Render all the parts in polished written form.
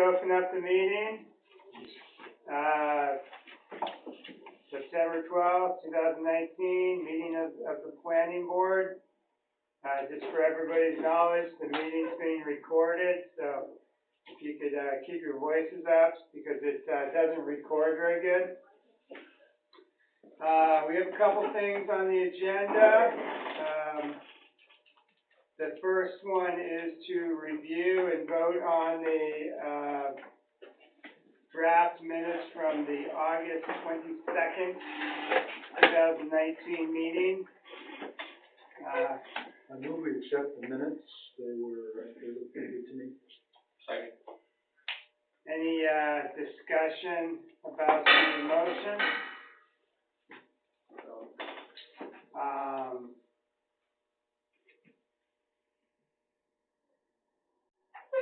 open up the meeting. September 12th, 2019, meeting of the Planning Board. Just for everybody's knowledge, the meeting's being recorded, so if you could keep your voices up because it doesn't record very good. We have a couple things on the agenda. The first one is to review and vote on the draft minutes from the August 22nd, 2019 meeting. I move we accept the minutes. They look pretty good to me. Second. Any discussion about the motion?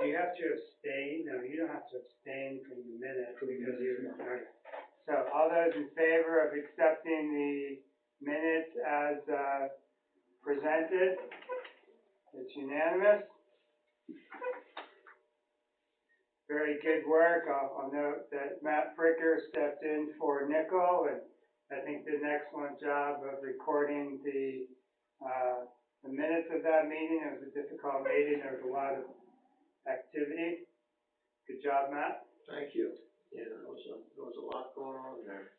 Do you have to abstain? No, you don't have to abstain from the minutes because you. Okay. So, all those in favor of accepting the minutes as presented? It's unanimous. Very good work. I'll note that Matt Fricker stepped in for Nickel, and I think did an excellent job of recording the minutes of that meeting. It was a difficult meeting. There was a lot of activity. Good job, Matt. Thank you. Yeah, there was a lot going on there.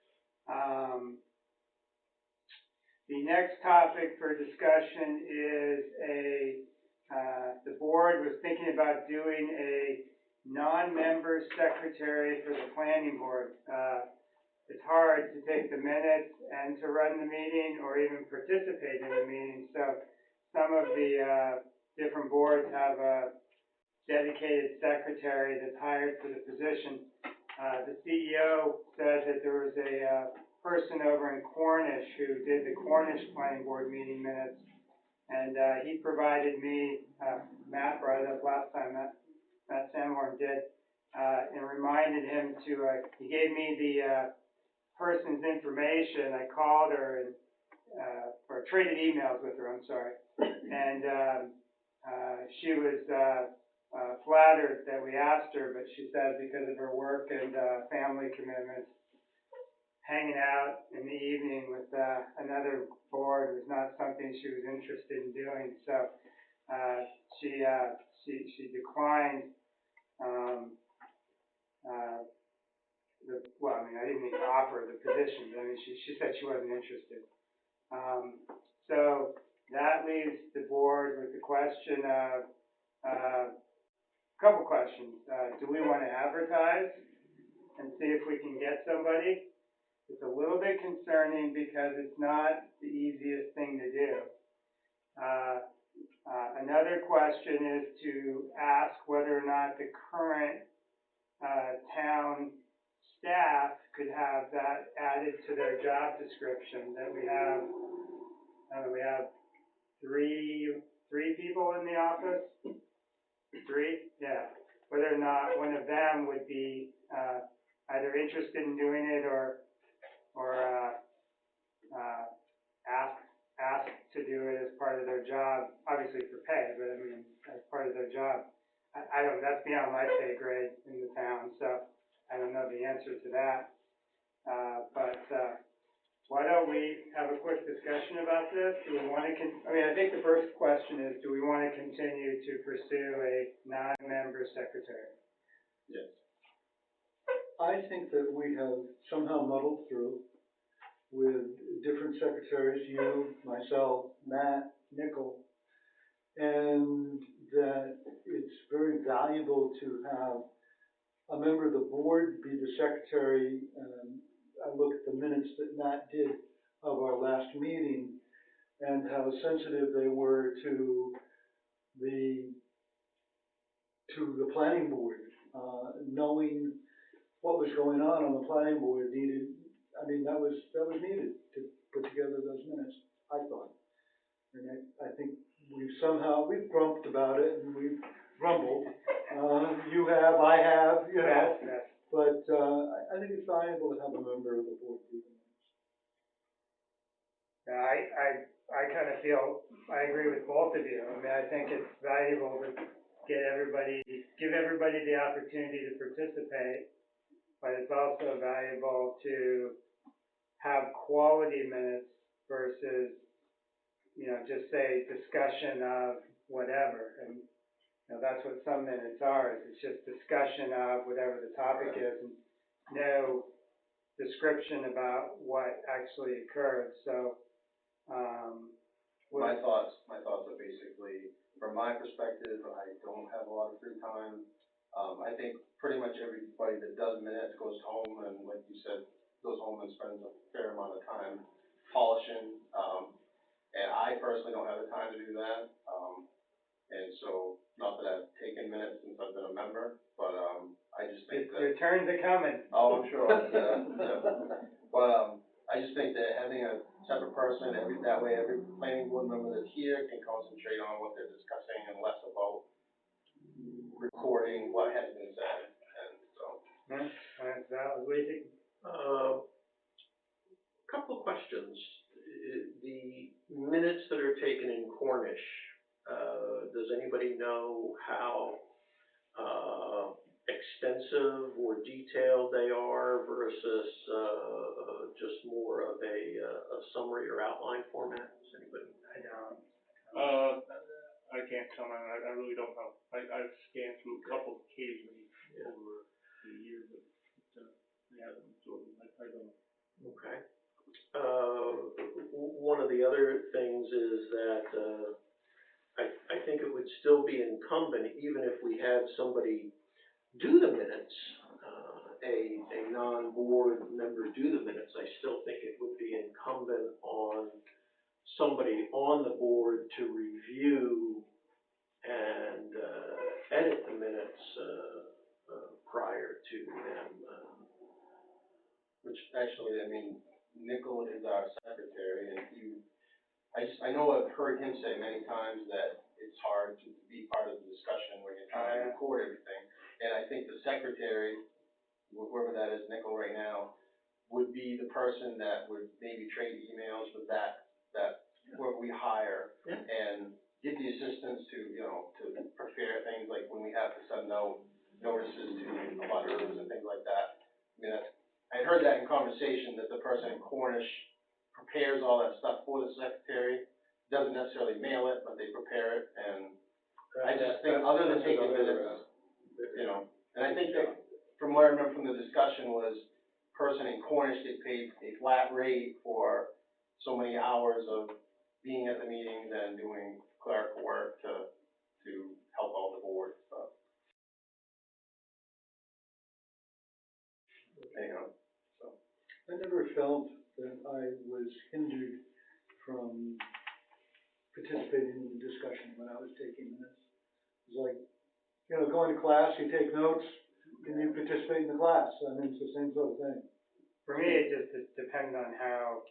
The next topic for discussion is the board was thinking about doing a non-member secretary for the planning board. It's hard to take the minutes and to run the meeting or even participate in the meeting. So some of the different boards have a dedicated secretary that's hired for the position. The CEO said that there was a person over in Cornish who did the Cornish Planning Board meeting minutes, and he provided me, Matt brought it up last time, Matt Sanborn did, and reminded him to, he gave me the person's information. I called her and, or traded emails with her, I'm sorry, and she was flattered that we asked her, but she said because of her work and family commitments, hanging out in the evening with another board was not something she was interested in doing. So she declined. I didn't even offer the position, but she said she wasn't interested. So that leaves the board with the question of a couple questions. Do we want to advertise and see if we can get somebody? It's a little bit concerning because it's not the easiest thing to do. Another question is to ask whether or not the current town staff could have that added to their job description. That we have three people in the office. Three? Yeah. Whether or not one of them would be either interested in doing it or asked to do it as part of their job, obviously for pay, but as part of their job. I don't, that's beyond my pay grade in the town, so I don't know the answer to that. Why don't we have a quick discussion about this? Do we want to, I think the first question is, do we want to continue to pursue a non-member secretary? Yes. I think that we have somehow muddled through with different secretaries, you, myself, Matt, Nickel, and that it's very valuable to have a member of the board be the secretary. I look at the minutes that Matt did of our last meeting and how sensitive they were to the planning board, knowing what was going on the planning board needed. That was needed to put together those minutes, I thought. And I think we've grumped about it and we've grumbled. You have, I have, Yes. But I think it's valuable to have a member of the board do the minutes. I kind of feel, I agree with both of you. I think it's valuable to get give everybody the opportunity to participate, but it's also valuable to have quality minutes versus, just say discussion of whatever. And, that's what some minutes are, is it's just discussion of whatever the topic is and no description about what actually occurred. So, My thoughts are basically, from my perspective, I don't have a lot of free time. I think pretty much everybody that does minutes goes home and, like you said, goes home and spends a fair amount of time polishing. And I personally don't have the time to do that. And so, not that I've taken minutes since I've been a member, but I just think that. your turns are coming. Oh, I'm sure. But I just think that having a separate person, that way every planning board member that's here can concentrate on what they're discussing and less about recording what has been said. And so. That's valid. What do you think? Couple of questions. The minutes that are taken in Cornish, does anybody know how extensive or detailed they are versus just more of a summary or outline format? Does anybody? I don't. I can't comment. I really don't know. I've scanned through a couple occasionally over the years, but I haven't absorbed them. I don't know. Okay. One of the other things is that I think it would still be incumbent, even if we had somebody do the minutes, a non-board member do the minutes, I still think it would be incumbent on somebody on the board to review and edit the minutes prior to them. Which actually, I mean, Nickel is our secretary, and I know I've heard him say many times that it's hard to be part of the discussion when you're trying to record everything. And I think the secretary, whoever that is, Nickel right now, would be the person that would maybe trade emails with that whoever we hire, and give the assistants to prepare things like when we have to send out notices to abutters and things like that. I mean, I heard that in conversation, that the person in Cornish prepares all that stuff for the secretary, doesn't necessarily mail it, but they prepare it, and I just think other than taking minutes, and I think that from what I remember from the discussion was, person in Cornish gets paid a flat rate for so many hours of being at the meetings and doing clerical work to help out the board, so. Anyhow. I never felt that I was hindered from participating in the discussion when I was taking minutes. It was like, going to class, you take notes, and you participate in the class. I mean, it's the same sort of thing. For me, it just depended on how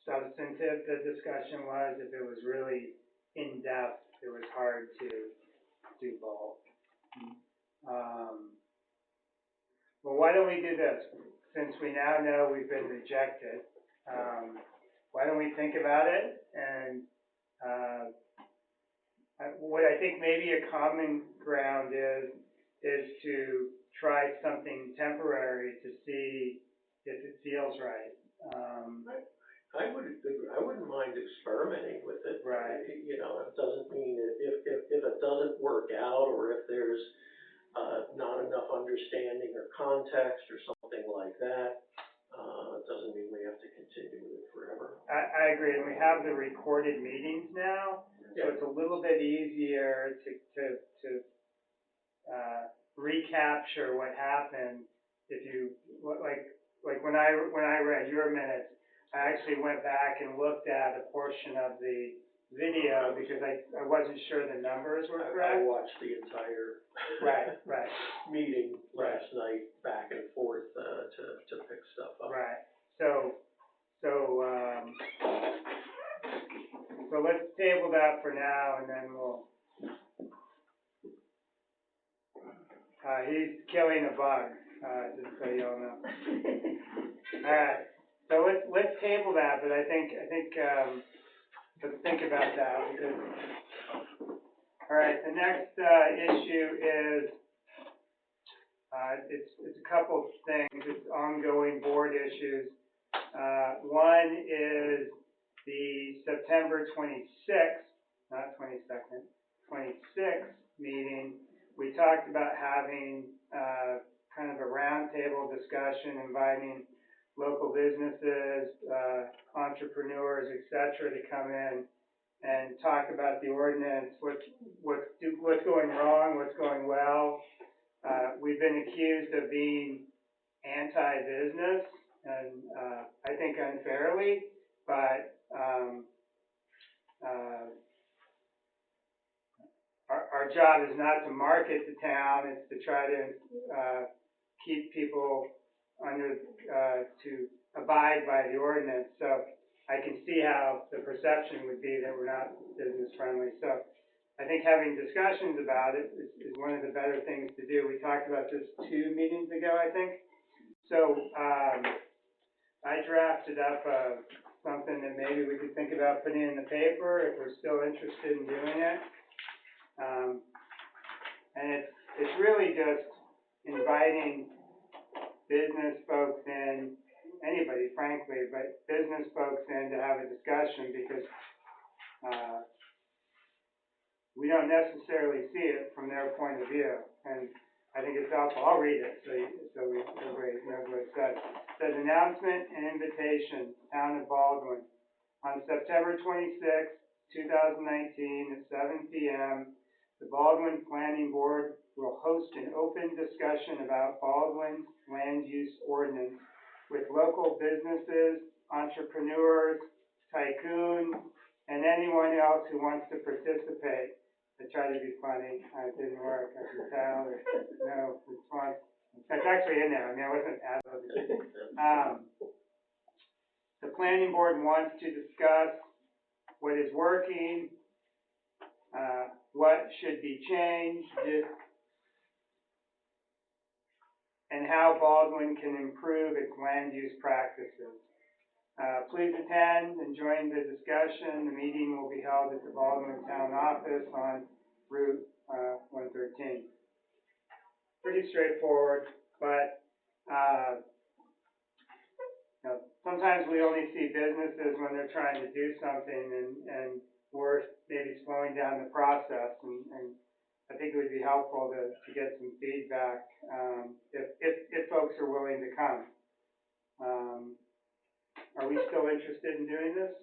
substantive the discussion was. If it was really in-depth, it was hard to do both. Well, why don't we do this? Since we now know we've been rejected, why don't we think about it? And what I think maybe a common ground is to try something temporary to see if it feels right. I wouldn't mind experimenting with it. Right. It doesn't mean if it doesn't work out, or if there's not enough understanding or context or something like that, it doesn't mean we have to continue with it forever. I agree, and we have the recorded meetings now, so it's a little bit easier to recapture what happened. If you like when I read your minutes, I actually went back and looked at a portion of the video because I wasn't sure the numbers were correct. I watched the entire right meeting last night back and forth to pick stuff up. Right. So let's table that for now, and then we'll. He's killing a bug, just so you all know. All right. So let's table that, but I think let's think about that, because All right, the next, issue is, it's a couple of things, it's ongoing board issues. One is the September 26th, not 22nd, 26th meeting. We talked about having, kind of a roundtable discussion, inviting local businesses, entrepreneurs, et cetera, to come in and talk about the ordinance, what's going wrong, what's going well. We've been accused of being anti-business, and I think unfairly, but our job is not to market the town, it's to try to keep people under, to abide by the ordinance. So I can see how the perception would be that we're not business friendly. So I think having discussions about it is one of the better things to do. We talked about this 2 meetings ago, I think. So, I drafted up, something that maybe we could think about putting in the paper if we're still interested in doing it. And it's really just inviting business folks in, anybody frankly, but business folks in to have a discussion because, we don't necessarily see it from their point of view. And I think it's helpful. I'll read it so everybody knows what it says. It says, announcement and invitation, Town of Baldwin. On September 26th, 2019 at 7 p.m., the Baldwin Planning Board will host an open discussion about Baldwin's land use ordinance with local businesses, entrepreneurs, tycoons, and anyone else who wants to participate. I tried to be funny, it didn't work, I could tell, no response. It's actually in there, I mean, I wasn't ad-libbing. The planning board wants to discuss what is working, what should be changed, and how Baldwin can improve its land use practices. Please attend and join the discussion. The meeting will be held at the Baldwin Town Office on Route 113. Pretty straightforward, but you know, sometimes we only see businesses when they're trying to do something and we're maybe slowing down the process, and I think it would be helpful to get some feedback if folks are willing to come. Are we still interested in doing this?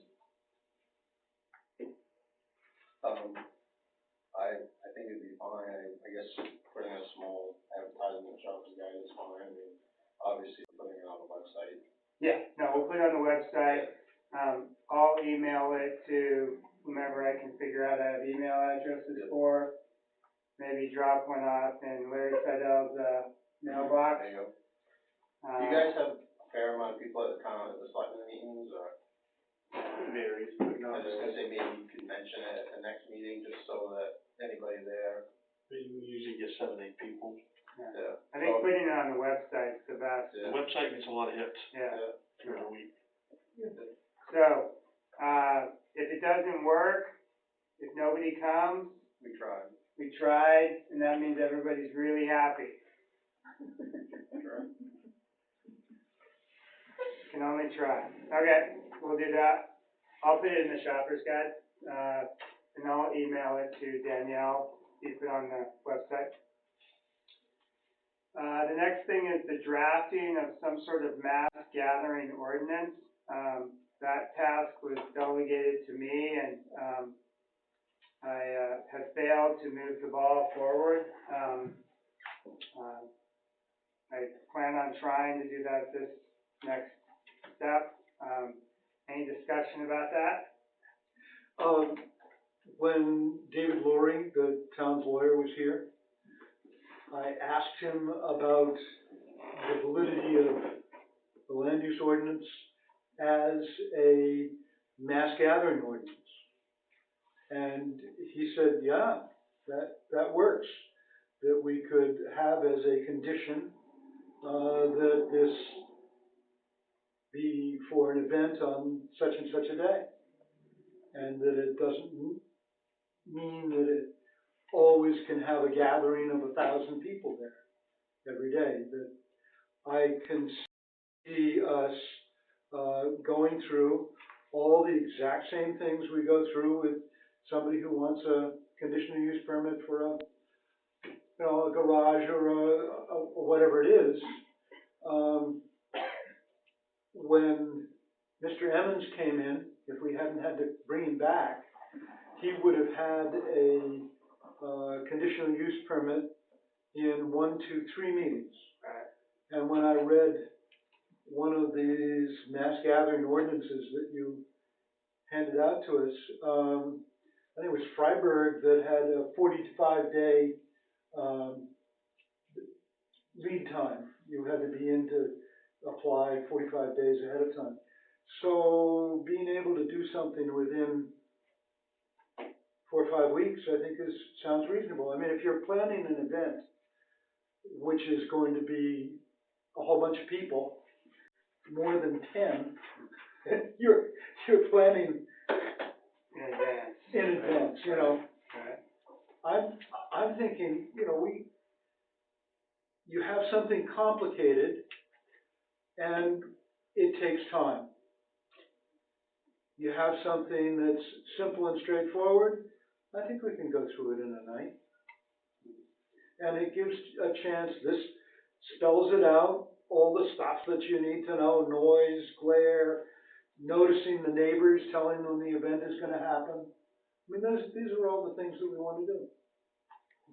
I think it'd be fine, I guess putting a small advertisement shop as guide is fine, I mean, obviously putting it on the website. Yeah, no, we'll put it on the website. I'll email it to whomever I can figure out I have email addresses for. Maybe drop one off in Larry Seidel's mailbox. There you go. Do you guys have a fair amount of people at the selectmen meetings, or? It varies, but I not. was gonna say maybe you could mention it at the next meeting, just so that anybody there. We usually get 7, 8 people. Yeah. I think putting it on the website's the best. The website gets a lot of hits Yeah. during the week. So, if it doesn't work, if nobody comes, We tried. we tried, and that means everybody's really happy. Sure. Can only try. Okay, we'll do that. I'll put it in the shopper's guide, and I'll email it to Danielle, you put it on the website. The next thing is the drafting of some sort of mass gathering ordinance. That task was delegated to me, and I have failed to move the ball forward. I plan on trying to do that this next step. Any discussion about that? When David Laurie, the town's lawyer, was here, I asked him about the validity of the land use ordinance as a mass gathering ordinance. And he said, yeah, that works. That we could have as a condition that this be for an event on such and such a day. And that it doesn't mean that it always can have a gathering of 1,000 people there every day. That I can see us, going through all the exact same things we go through with somebody who wants a conditional use permit for a garage or whatever it is. When Mr. Emmons came in, if we hadn't had to bring him back, he would have had a, conditional use permit in 1, 2, 3 meetings. And when I read one of these mass gathering ordinances that you handed out to us, I think it was Freiburg that had a 45-day lead time. You had to be in to apply 45 days ahead of time. So being able to do something within 4 or 5 weeks, I think sounds reasonable. I mean, if you're planning an event, which is going to be a whole bunch of people, more than 10, you're planning in advance, you know. I'm thinking, you know, you have something complicated and it takes time. You have something that's simple and straightforward, I think we can go through it in a night. And it gives a chance, this spells it out, all the stuff that you need to know, noise, glare, noticing the neighbors, telling them the event is gonna happen. I mean, these are all the things that we want to do.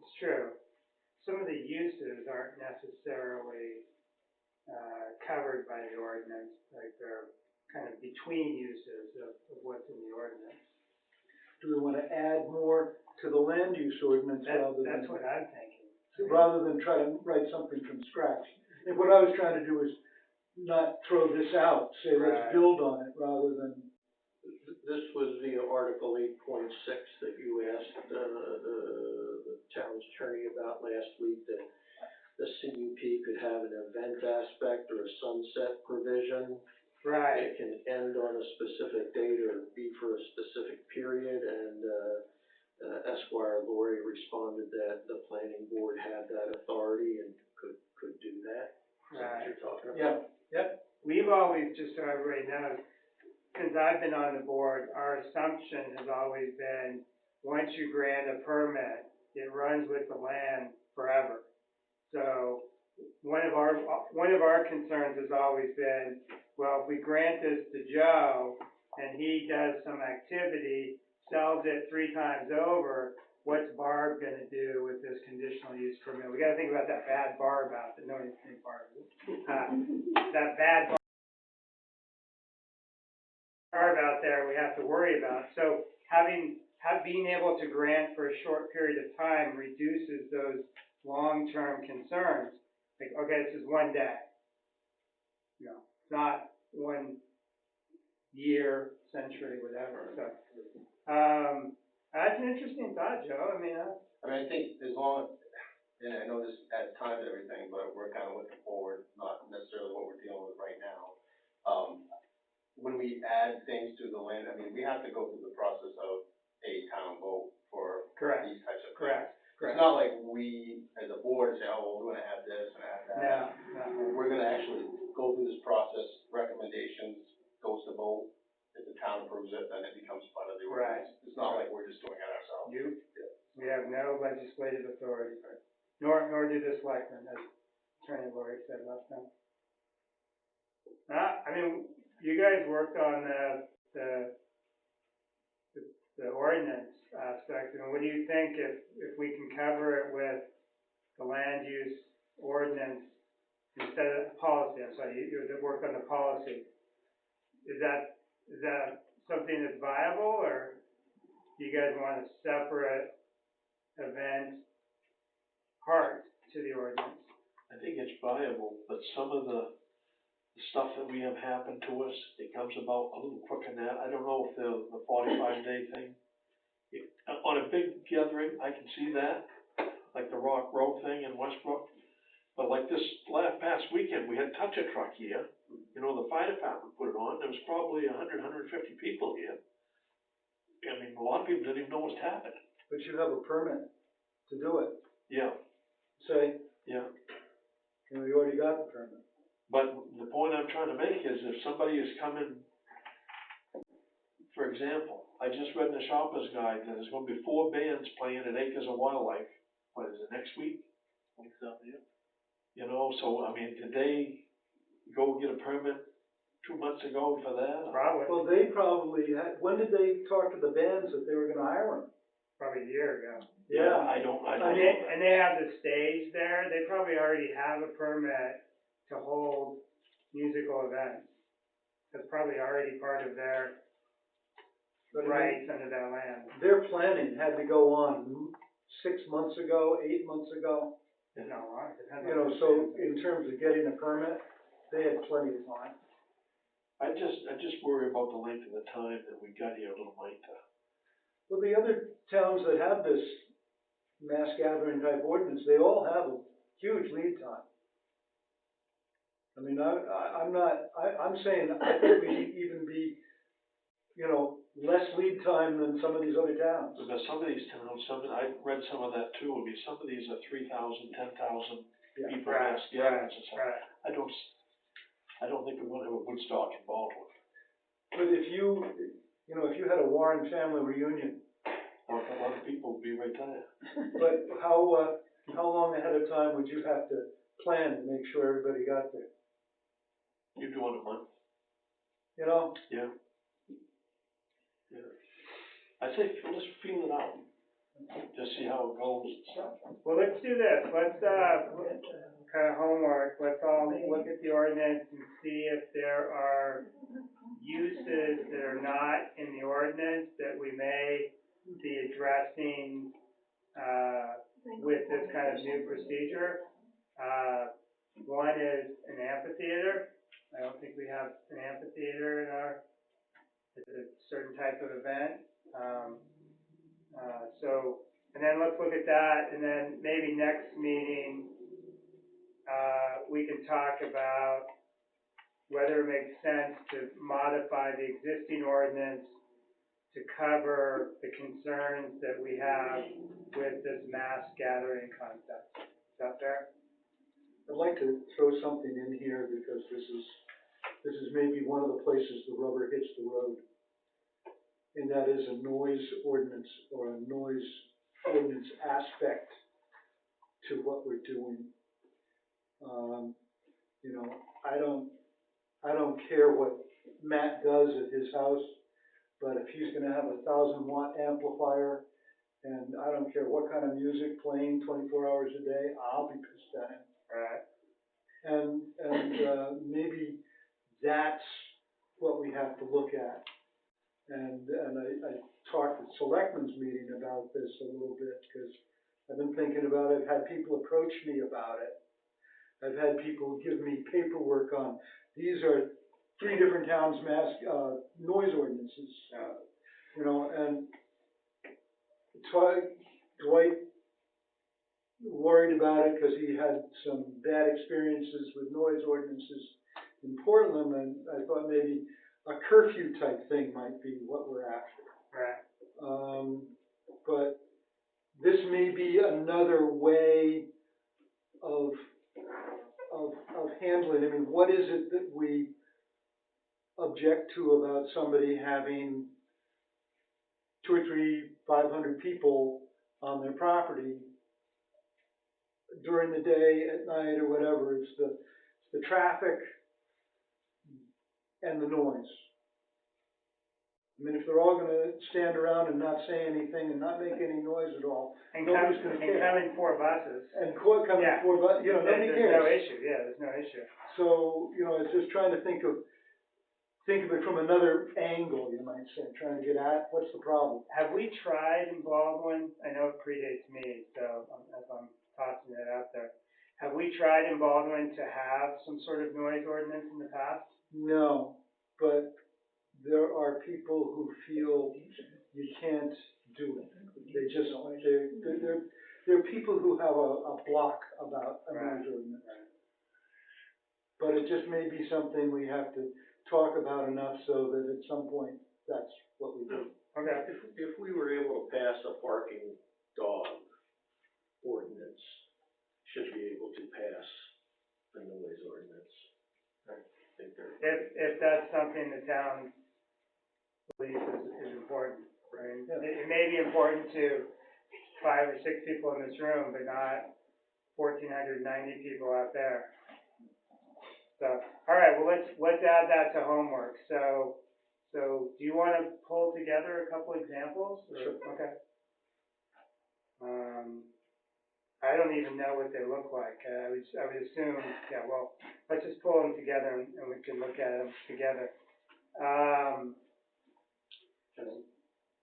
It's true. Some of the uses aren't necessarily covered by the ordinance, like they're kind of between uses of what's in the ordinance. Do we want to add more to the land use ordinance That's what I'm thinking. rather than try to write something from scratch? And what I was trying to do is not throw this out, say let's build on it rather than. This was via Article 8.6 that you asked the town's attorney about last week, that the CUP could have an event aspect or a sunset provision. Right. It can end on a specific date or be for a specific period, and Esquire Lori responded that the planning board had that authority and could do that. Is that what you're talking about? Yep. We've always, just so everybody knows, since I've been on the board, our assumption has always been, once you grant a permit, it runs with the land forever. So one of our concerns has always been, well, if we grant this to Joe and he does some activity, sells it 3 times over, what's Barb gonna do with this conditional use permit? We gotta think about that bad Barb out there. No one's saying Barb. That bad Barb out there we have to worry about. So being able to grant for a short period of time reduces those long-term concerns. Like, okay, this is 1 day. You know, it's not 1 year, century, whatever. So, that's an interesting thought, Joe. I mean, I think as long, and I know this adds time to everything, but we're kind of looking forward, not necessarily what we're dealing with right now. When we add things to the land, I mean, we have to go through the process of a town vote for correct. these types of things. Correct. It's not like we, as a board, say, oh, well, we're gonna add this and add that. No. We're gonna actually go through this process, recommendations, goes to vote. If the town approves it, then it becomes part of the ordinance. It's not like we're just doing it ourselves. We have no legislative authority, nor do the selectmen, as Attorney Lori said last time. I mean, you guys worked on the ordinance aspect. I mean, what do you think if we can cover it with the land use ordinance instead of policy? I'm sorry, you worked on the policy. Is that something that's viable, or do you guys want a separate event part to the ordinance? I think it's viable, but some of the stuff that we have happen to us, it comes about a little quicker than that. I don't know if the 45-day thing, on a big gathering, I can see that, like the Rock Row thing in Westbrook. But like this past weekend, we had Touch a Truck here. You know, the fire department put it on. There was probably 100, 150 people here. I mean, a lot of people didn't even know what's happened. But you have a permit to do it. Yeah, Say, yeah. we already got the permit. But the point I'm trying to make is if somebody is coming, for example, I just read in the Shopper's Guide that there's gonna be 4 bands playing at Acres of Wildlife, what is it, next week? You know, so, I mean, did they go get a permit 2 months ago for that? or- Probably, Well, they probably had, when did they talk to the bands that they were gonna hire them? probably a year ago. Yeah, I don't I And mean, know. they have the stage there, they probably already have a permit to hold musical events. That's probably already part of their but I mean, rights under that land. their planning had to go on 6 months ago, 8 months ago. No, it depends You on know, who's so doing it. in terms of getting a permit, they had plenty of time. I just worry about the length of the time that we got here, Little Mike. Well, the other towns that have this mass gathering type ordinance, they all have a huge lead time. I mean, I'm saying, I think we should even be, you know, less lead time than some of these other towns. Because some of these towns, I read some of that too, I mean, some of these are 3,000, 10,000 Yeah. people Right, mass gatherings and stuff. Right, I don't think we're gonna have a Woodstock involved with it. But if if you had a Warren family reunion, Or a lot of people would be right there. but how long ahead of time would you have to plan to make sure everybody got there? You doing a month? You know, Yeah. Yeah. I say, let's feel it out, just see how it goes and stuff. well, let's do this, let's, kind of homework, let's all look at the ordinance and see if there are uses that are not in the ordinance that we may be addressing, with this kind of new procedure. One is an amphitheater. I don't think we have an amphitheater in our, it's a certain type of event. And then let's look at that, and then maybe next meeting, we can talk about whether it makes sense to modify the existing ordinance to cover the concerns that we have with this mass gathering concept. Is that fair? I'd like to throw something in here because this is maybe one of the places the rubber hits the road. And that is a noise ordinance or a noise ordinance aspect to what we're doing. You know, I don't care what Matt does at his house, but if he's gonna have a 1,000-watt amplifier, and I don't care what kind of music playing 24 hours a day, I'll be pissed at him. Right. And maybe that's what we have to look at. And I talked at Selectmen's meeting about this a little bit, because I've been thinking about it, I've had people approach me about it. I've had people give me paperwork on, these are 3 different towns' noise ordinances, you know, and Dwight worried about it because he had some bad experiences with noise ordinances in Portland, and I thought maybe a curfew type thing might be what we're after. Right. But this may be another way of handling. I mean, what is it that we object to about somebody having 2 or 3, 500 people on their property during the day, at night, or whatever? It's the traffic and the noise. I mean, if they're all gonna stand around and not say anything and not make any noise at all, And nobody's gonna care. come in 4 buses. And coming Yeah. forward, but, you know, nobody There's cares. no issue, yeah, there's no issue. So, you know, it's just trying to think of it from another angle, you might say, trying to get at what's the problem. Have we tried in Baldwin? I know it predates me, so as I'm tossing it out there. Have we tried in Baldwin to have some sort of noise ordinance in the past? No, but there are people who feel you can't do it. They just, they're people who have a block about a Right. noise ordinance. But it just may be something we have to talk about enough so that at some point, that's what we do. Okay. If we were able to pass a barking dog ordinance should be able to pass a noise ordinance. I think they're. If that's something the town believes is important, right? It may be important to 5 or 6 people in this room, but not 1,490 people out there. So, all right, well, let's add that to homework. So do you want to pull together a couple examples? Or, Sure. okay. I don't even know what they look like. I would assume, yeah, well, let's just pull them together and we can look at them together.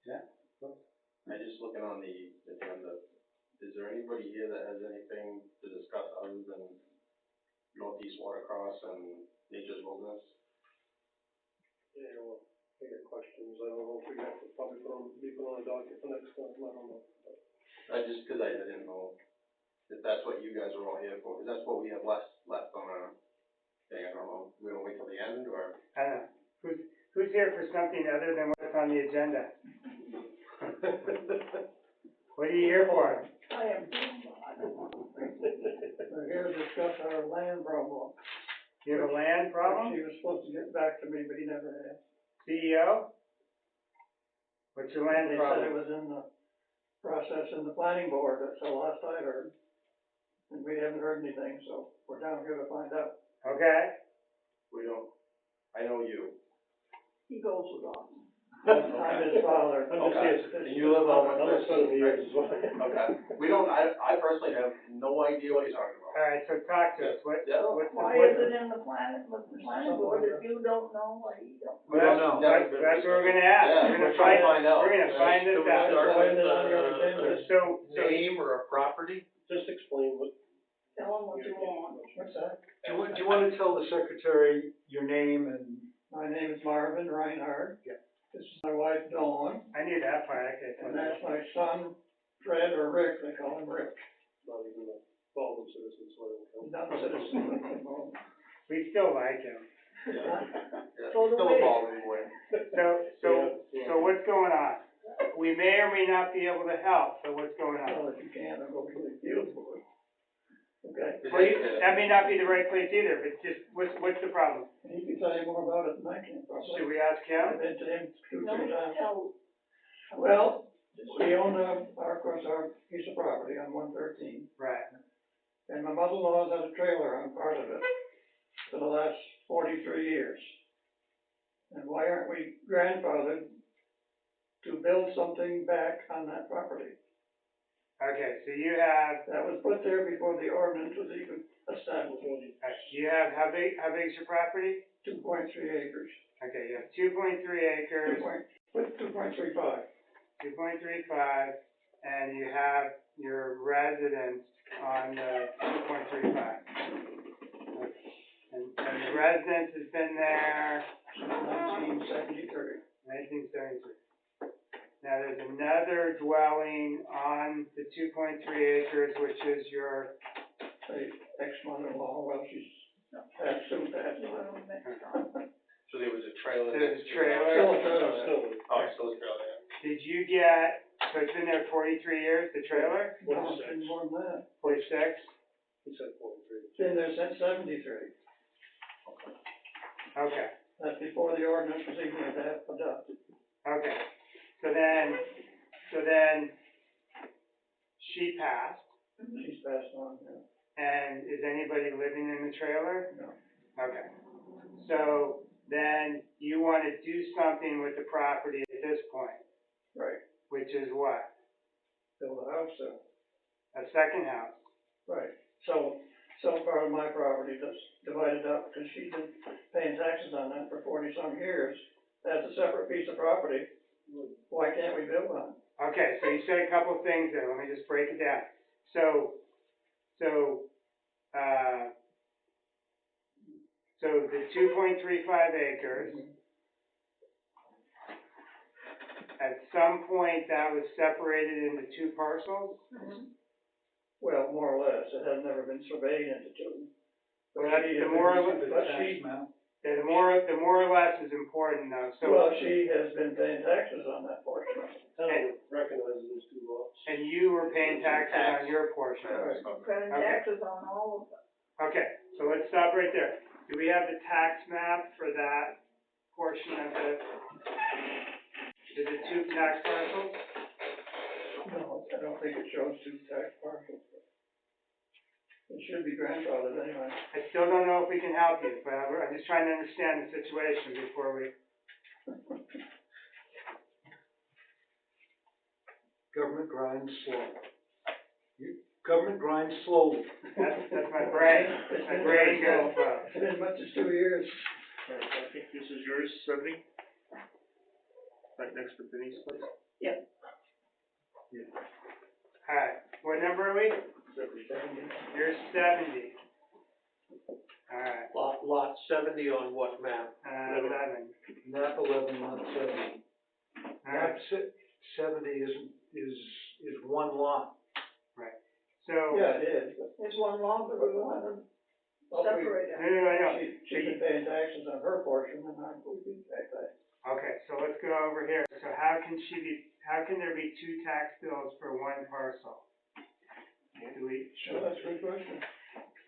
Yeah. I just looking on the agenda, is there anybody here that has anything to discuss other than Northeast Watercross and Nature's Wilderness? Yeah, well, I got questions, I don't know if we have to probably be put on a docket for next time, I don't know. I didn't know if that's what you guys are all here for, because that's what we have left on our thing, I don't know, we don't wait till the end, or? I don't know. Who's here for something other than what's on the agenda? What are you here for? I am, we're here to discuss our land problem. You have a land problem? She was supposed to get back to me, but he never has. CEO? What's your land They said it problem? was in the process in the planning board, that's the last I heard. And we haven't heard anything, so we're down here to find out. Okay. We don't, I know you. He goes with us. I'm his father. Okay. And you live on I'm gonna spend the years as well. Okay, we don't, I personally have no idea what he's talking All about. right, so talk to us. What's Yeah. Why is it in the planning board if you don't know or he don't? We don't know. That's what we're gonna ask. Yeah, We're we're gonna trying to find out. We're gonna find this Should we out. start Why is with, it on your agenda? So, name or a property? Just explain what. Tell him what you want. What's that? Do you want to tell the secretary your name and? My name is Marvin Reinhardt. Yeah. This is my wife Dawn, I knew that part, okay. and that's my son Fred, or Rick, they call him Rick. Not even a Baldwin citizen, so I don't count. He's not a citizen. We still like him. Yeah, So he's do still a we. Baldwin boy. So what's going on? We may or may not be able to help, so what's going on? Well, if you can, I'll go to the field board. Okay, Well, that may not be the right place either, but just, what's the problem? and he can tell you more about it than I can, Should probably. we ask I've him? been to him 2, 3 times. Well, we own of course, our piece of property on 113, Right. and my mother-in-law's had a trailer on part of it for the last 43 years. And why aren't we grandfathered to build something back on that property? Okay, so you have, That was put there before the ordinance was even established. how big's your property? 2.3 acres. Okay, you have 2.3 acres, 2.35. 2.35, and you have your residence on the 2.35. And the residence has been there Since 1973. 1973. Now, there's another dwelling on the 2.3 acres, which is your, The ex-mother-in-law, well, she's passed, soon passed on. So there was a trailer there's next a to it. trailer. Still a trailer. Oh, it's still a trailer, yeah. Did you get, so it's been there 43 years, the trailer? No, it's been more than that. 46? He said 43. It's been there since 73. Okay, That's before the ordinance was even adopted. okay. So then, she passed, She's passed on now. and is anybody living in the trailer? No. Okay. So then you want to do something with the property at this point, Right. which is what? Build a house there. A second house? Right. So part of my property that's divided up, because she's been paying taxes on that for 40-some years. That's a separate piece of property. Why can't we build on it? Okay, so you said a couple of things there. Let me just break it down. So the 2.35 acres, at some point that was separated into 2 parcels? Well, more or less. It has never been surveyed into two. Well, that's the more or less, But she, The more or less is important though, so. Well, she has been paying taxes on that portion. Town recognizes those two lots. And you were paying taxes on your portion. Paying Okay. taxes on all of it. Okay, so let's stop right there. Do we have the tax map for that portion of the, is it two tax parcels? No, I don't think it shows two tax parcels. It should be grandfathered anyway. I still don't know if we can help you, but I'm just trying to understand the situation before we, Government grinds slow. Government grinds slowly. that's my brain. My brain goes slow. It's been as much as 2 years. Alright, so I think this is yours, 70? Right next to Denise place? Alright, what number are we? 70. You're 70. Alright, Lot 70 on what map? 11. Map 11, not 70. Alright, Map 70 is one lot. so. Yeah, it is. There's one lot, but we want to But we- separate No, it. I know. She's been paying taxes on her portion, and we can pay that. Okay, so let's go over here. So how can there be two tax bills for one parcel? Do we, Sure, that's a good question.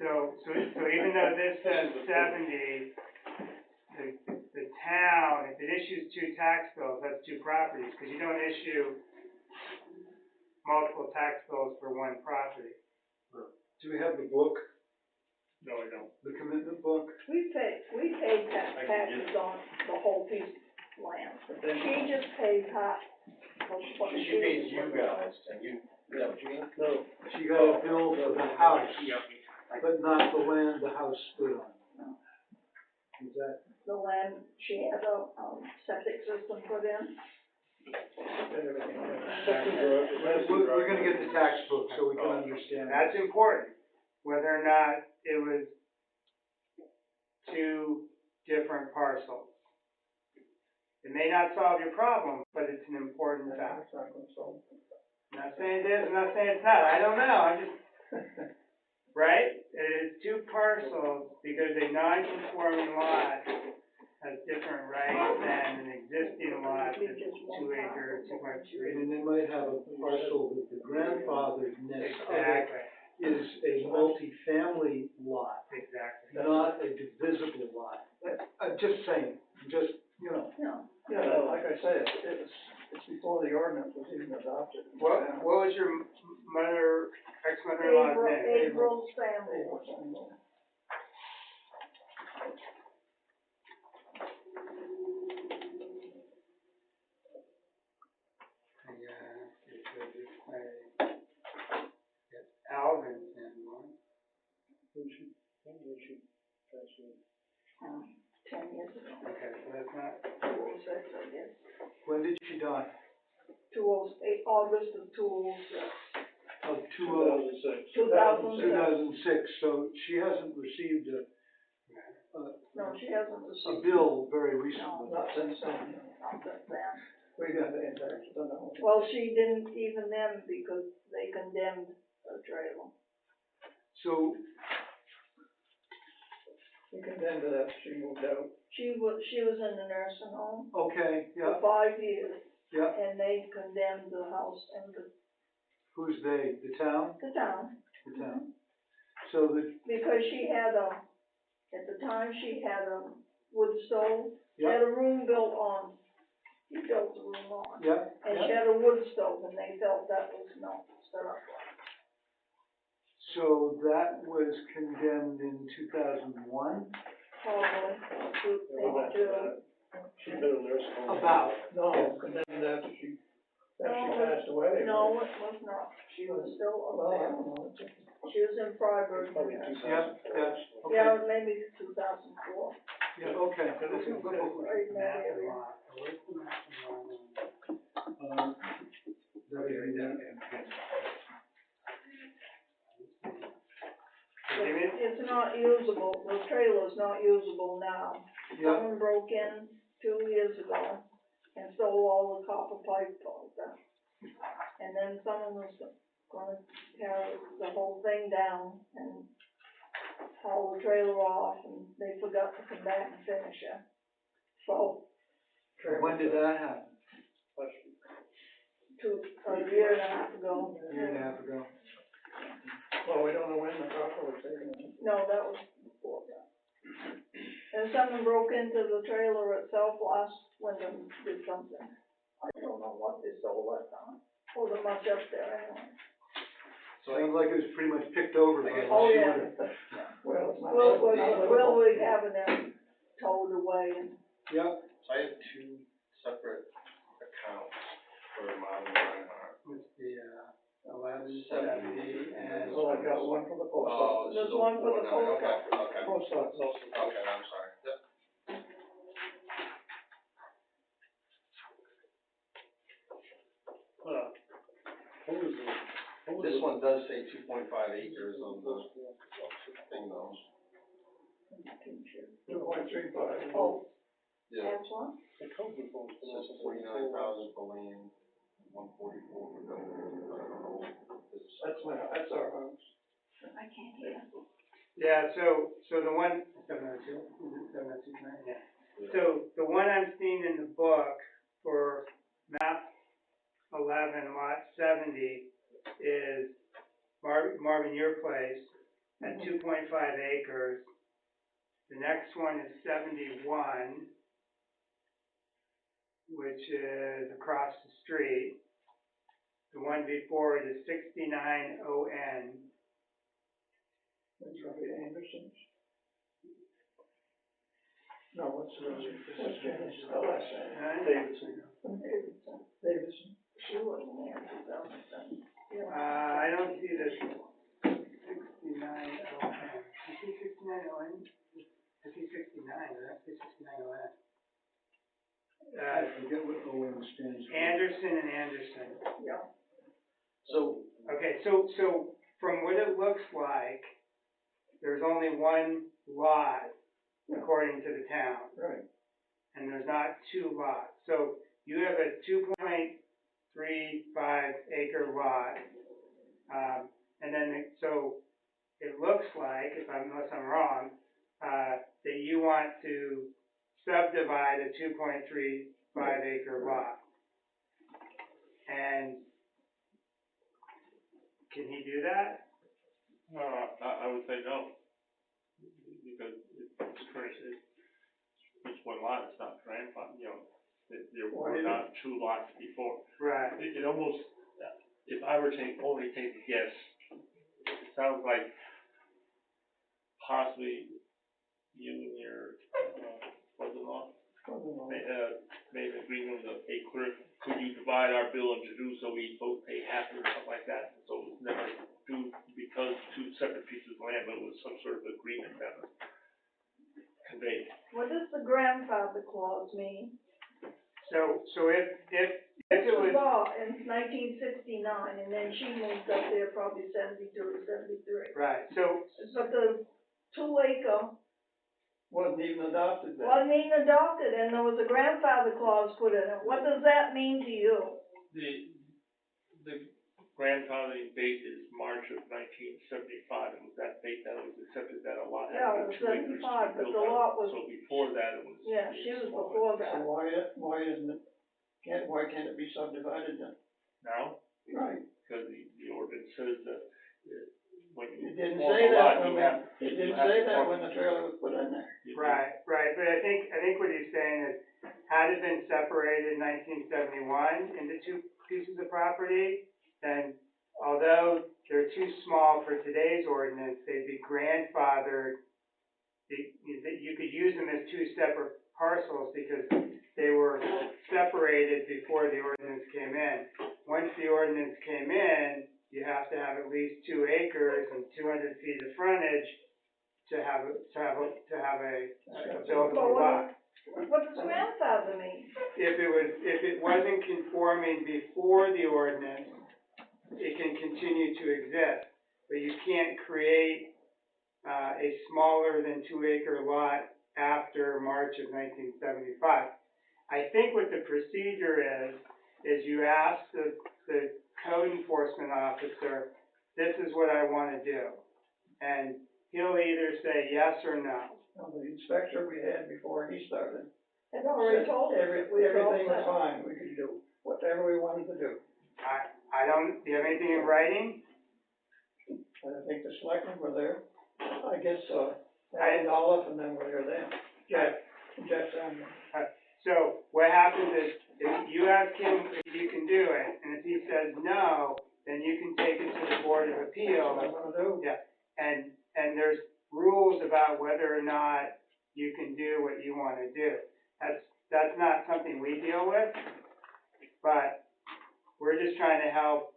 so even though this says 70, the town, if it issues two tax bills, that's two properties, because you don't issue multiple tax bills for one property. Do we have the book, No, I don't. the commitment book? We paid taxes on the whole piece of land. But then, She just pays half of what She pays you guys, and you, is that what you mean? No, She got a bill for the house, Yeah. but not the land the house stood on. Is that, the land, she had a, septic system put in. and everything. we're gonna get the tax book so we can understand. That's important, whether or not it was two different parcels. It may not solve your problem, but it's an important fact. That's not gonna solve it. I'm not saying it is, I'm not saying it's not, I don't know, I'm just, right? It is two parcels because a non-conforming lot has different rights than an existing lot that's 2 acre, 2.3. And they might have a parcel that the grandfather's next of it Exactly, is a multi-family lot, exactly. not a divisible lot. I'm just saying, just, you know. No. Yeah, like I said, it's before the ordinance was even adopted. What was your ex-mother-in-law's name? April family. Alvin Sanborn. when she passed away. 10 years ago. Okay, so that's not, 206, I guess. When did she die? 208, August of 206. Of 2006. 2006, so she hasn't received No, she hasn't a received. bill very recently. Not since then. Not since then. We got paying taxes on the whole. Well, she didn't even then because they condemned her trailer. So, We condemned her after she moved out. She was in the nursing home okay, for yeah, 5 years, yeah, and they condemned the house and who's they, the town? the town. The town. So the, Because she had at the time, she had a wood stove. She yeah, had a room built on, she built the room on. yeah, And she yeah. had a wood stove, and they felt that was not set up right. So that was condemned in 2001? Probably, maybe 2. She's been in nursing home. About, No, condemned after she passed away. No, it was not. She was still up Well, I there. don't know. She was in Freiburg. Probably Yeah. 2004. yeah, okay, Yeah, maybe 2004. yeah, okay. Let's go. Right in that area. where's the map of law? That is that. It's not usable, the trailer's not usable now. Yeah, Someone broke in 2 years ago and stole all the copper pipe out there. And then someone was gonna tear the whole thing down and haul the trailer off and they forgot to come back and finish it. So, When did that happen? a year and a half ago. A year and a half ago. Well, we don't know when the property was taken. No, that was before that. And someone broke into the trailer itself last winter and did something. I don't know what they stole that time. Wasn't much up there anyway. Sounds like it was pretty much picked over by I guess- last Oh, yeah. winter. Well, it's not. Will we having it towed away and, Yep. So I have two separate accounts for Marvin Reinhardt. What's the, 1170 and. Well, I got one for the post Oh, office. this is There's one for the 049, post okay, okay, Post office. okay, I'm sorry, yep. This one does say 2.5 acres on the thing though. 2.35. oh, Yeah, that's one? it says 49,000 for land, 144 for building, I don't know. That's our house. I can't hear. Yeah, so the one, 702, is it 702 tonight? Yeah. So the one I'm seeing in the book for map 11, lot 70 is Marvin, your place at 2.5 acres. The next one is 71, which is across the street. The one before it is 69 ON. That's Robbie Anderson's. No, what's Jennings? Oh, that's Davidson. Davidson. She wasn't there in 2007. I don't see the 69 ON. You see 69 ON? I see 69, but I don't see 69 ON. I forget what OM stands for. Anderson and Anderson. Yeah. So, Okay, so from what it looks like, there's only one lot according to the town, Right. and there's not two lots. So you have a 2.35 acre lot, and then so it looks like, unless I'm wrong, that you want to subdivide a 2.35 acre lot. And can he do that? I would say no. Because it's current, it's one lot, it's not grandfather, there were not two lots before. Right. It almost, if I were to only take a guess, it sounds like possibly you and your, brother-in-law made an agreement with a clerk, could you divide our bill into two so we both pay half or something like that? So it was never due because two separate pieces of land, but it was some sort of agreement that was conveyed. What does the grandfather clause mean? So if it This was, was law in 1969, and then she moved up there probably 72 or 73. right, so But the 2 acre Wasn't even adopted then. wasn't even adopted, and there was a grandfather clause put in it. What does that mean to you? The grandfathering date is March of 1975, and with that date, that was accepted that a lot Yeah, had it was 2 acres to be 75, but built the on. lot was, So before that, it was. yeah, she was smaller. before So that. why isn't it, why can't it be subdivided then? Now, Right. because the ordinance says that when you It didn't form say a that lot, when, you have. it you didn't have say to that form- when the trailer was put in there. right, but I think what he's saying is, had it been separated in 1971 into two pieces of property, then although they're too small for today's ordinance, they'd be grandfathered. You could use them as two separate parcels because they were separated before the ordinance came in. Once the ordinance came in, you have to have at least 2 acres and 200 feet of frontage to have a buildable lot. What does grandfather mean? If it wasn't conforming before the ordinance, it can continue to exist, but you can't create a smaller than 2 acre lot after March of 1975. I think what the procedure is you ask the code enforcement officer, this is what I want to do. And he'll either say yes or no. Now, the inspector we had before he started, It's already said told us that we were all everything was set. fine, we could do whatever we wanted to do. I don't, do you have anything in writing? And I think the selectmen were there, I guess, Alan Olive, and then we were there, Jeff Sandman. So what happens is, if you ask him if you can do it, and if he says no, then you can take it to the Board of That's Appeals. what I'm gonna do. Yeah, and there's rules about whether or not you can do what you wanna do. That's not something we deal with, but we're just trying to help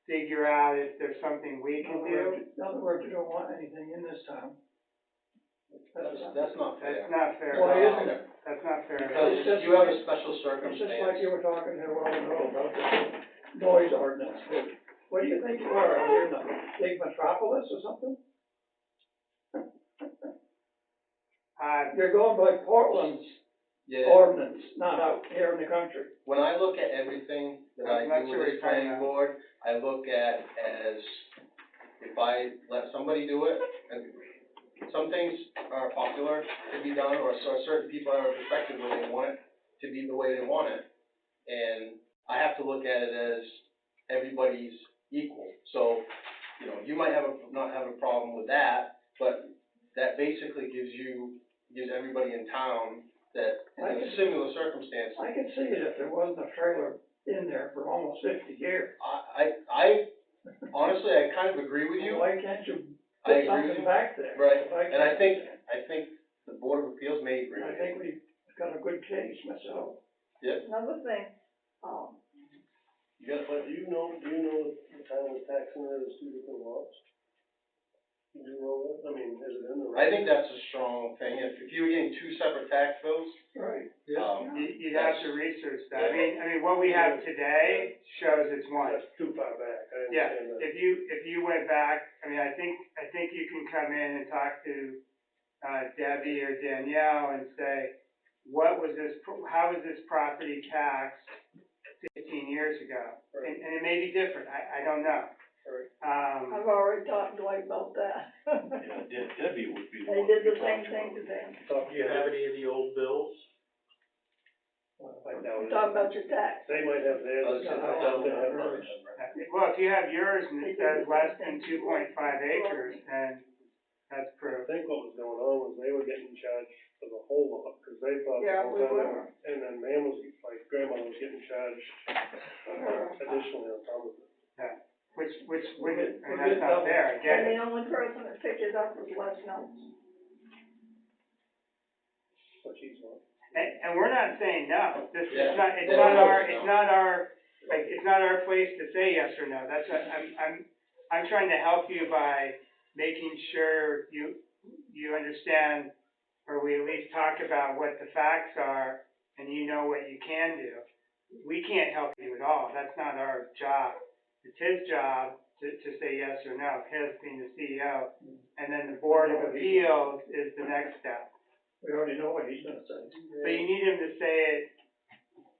figure out if there's something we can do. In other words, you don't want anything in this town. That's not fair. That's not fair. Why at all. isn't it? That's not fair. at all. Because It's just you have a like- special It's just like circumstance. you were talking to Owen about the noise ordinance. What do you think you are, out here in the big metropolis or something? You're going by Portland's Yeah, ordinance, not out here in the country. when I look at everything that I I'm not do sure with what this you're talking planning about. board, I look at as, if I let somebody do it, and some things are popular to be done, or certain people have a perspective where they want it to be the way they want it. And I have to look at it as everybody's equal. So, you know, you might not have a problem with that, but that basically gives everybody in town that is in a similar circumstance. I could see it if there wasn't a trailer in there for almost 50 years. I honestly, I kind of agree with you. Why can't you I put agree with something you. back there? Right, Why and I can't- think the Board of Appeals may agree I with you. think we've got a good case myself. Another thing, You got, but do you know the town of Taxon has two different laws? Do you know that? I mean, is it in the? I think that's a strong thing. If you were getting two separate tax bills, Right. You'd have to research that. I mean, what we have today shows it's one. That's too far back, I Yeah, understand that. if you went back, I mean, I think you can come in and talk to, Debbie or Danielle and say, how was this property taxed 15 years ago? Right. And it may be different, I don't know. Right. I've already talked to Dwight about that. Yeah, Debbie would be the They one did to the talk same to. thing today. Do you have any of the old bills? I doubt it. Talk about your tax. They might have theirs, I doubt they have ours. Well, if you have yours and it says less than 2.5 acres, then that's I proof. think what was going on was they were getting charged for the whole lot, cause they thought the Yeah, whole we time, were. and then man was, like, grandmother was getting charged additionally on top of it. Which wouldn't, I mean, that's not fair, I get And it. the only person that picked it up was Les Notes. But she's not. And we're not saying no, this, Yeah. it's Yeah, not no, our, no. it's not our place to say yes or no, that's, I'm trying to help you by making sure you understand, or we at least talk about what the facts are, and you know what you can do. We can't help you at all, that's not our job. It's his job to say yes or no, his being the CEO, and then the Board of Appeals is the next step. We already know what he's gonna say. But you need him to say it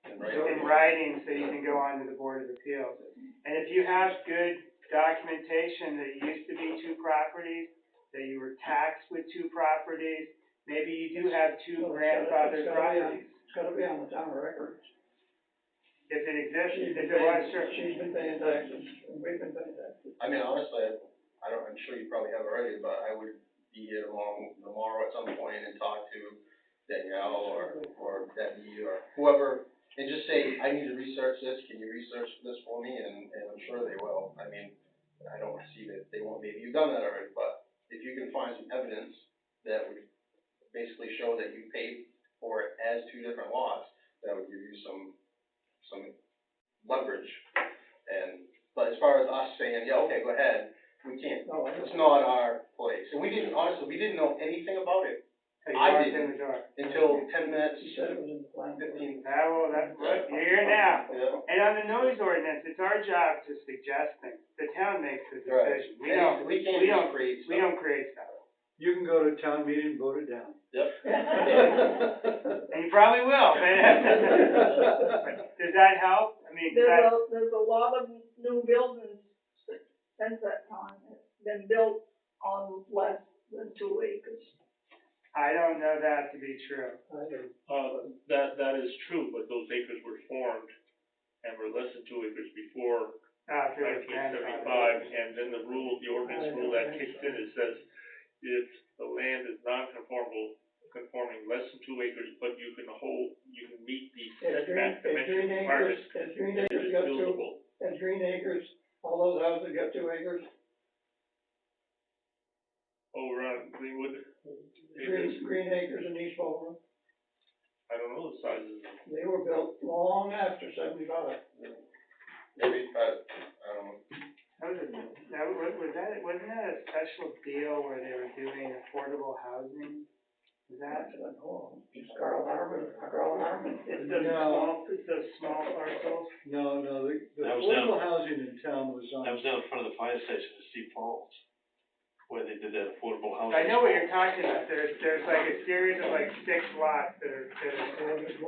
in writing so you can go on to the Board of Appeals. And if you have good documentation that it used to be two properties, that you were taxed with two properties, maybe you do have two grandfathered properties. It's gotta be on the town record. If it exists, She's if been it was, paying, sure. she's been paying taxes, and we've been paying taxes. I mean, honestly, I'm sure you probably have already, but I would be here tomorrow at some point and talk to Danielle or Debbie or whoever, and just say, I need to research this, can you research this for me? And I'm sure they will. I mean, I don't see that they won't, maybe you've done that already, but if you can find some evidence that would basically show that you paid for it as two different lots, that would give you some leverage. But as far as us saying, yeah, okay, go ahead, we can't. No, It's not our place. And we didn't know anything about it so you I walked didn't. in the door. until 10 minutes, she said it was in the plan. 15. Well, that's what, you're here now. Yeah. And on the noise ordinance, it's our job to suggest things. The town makes the Right. decision. We can't we just don't- create We stuff. don't create stuff. You can go to town meeting, vote it down. Yep. And you probably will, but does that help? I mean, There's a lot of new buildings since that time, that's been built on less 2 acres. I don't know that to be true. That is true, but those acres were formed and were less than 2 acres before If it was 1975, grandfathered. and then the ordinance rule that kicks in, it says, if the land is conforming less than 2 acres, but you can meet the setback dimension requirements, As Green it Acres is got 2, buildable. as Green Acres, all those houses got 2 acres? Over on Greenwood, Green Acres in East Baldwin, I don't know the sizes. they were built long after 75. Maybe, I don't know. Wasn't that a special deal where they were doing affordable housing? Was that? I don't know, it's Carl Harmon. It's the small parcels? No, the That was affordable housing in town was on. That was down in front of the fire station in Steep Falls, where they did that affordable housing. I know what you're talking about. There's like a series of like 6 lots that are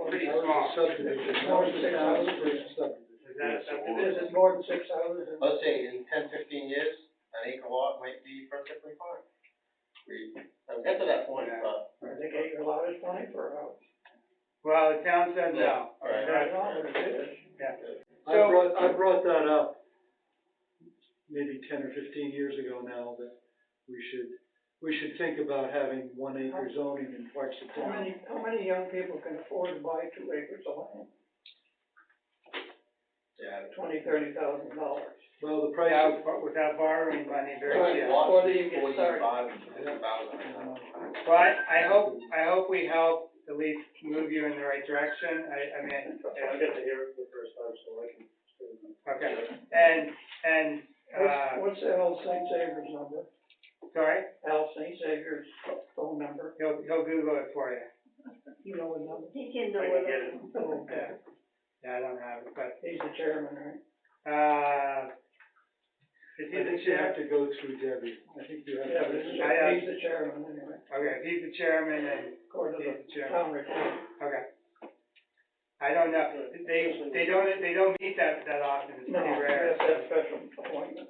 pretty That was small. a subdivision, that was the town's first subdivision. Is that Yes, something? Is it more than 6 houses? Let's say in 10, 15 years, an acre lot might be perfectly fine. We haven't get to that point, Yeah. but. I think acre lot is plenty for a house. Well, the town said no. All right. I don't know what it is. I brought that up maybe 10 or 15 years ago now, that we should think about having 1 acre zoning in parts of How town. many young people can afford to buy 2 acres of land? Yeah. $20,000-$30,000. Well, the price of, Without borrowing money, very Right. cheap. What do you get started? 45,000. Well, I hope we help at least move you in the right direction. I mean, I got to hear it for the first time, so I can. okay. And, What's Al St. Xavier's number? sorry, Al St. Xavier's phone number? he'll Google it for you. You know his number? He can do I can it. get it. Oh, Yeah. Yeah, I don't have it, but, he's the chairman, right? is I he the think you chair? have to go through Debbie. I think you have Yeah, to. but I- he's the chairman anyway, Okay, if he's the chairman, then according to he's the the chairman. town report. Okay. I don't know. They don't meet that often. It's No, pretty rare. that's a special appointment.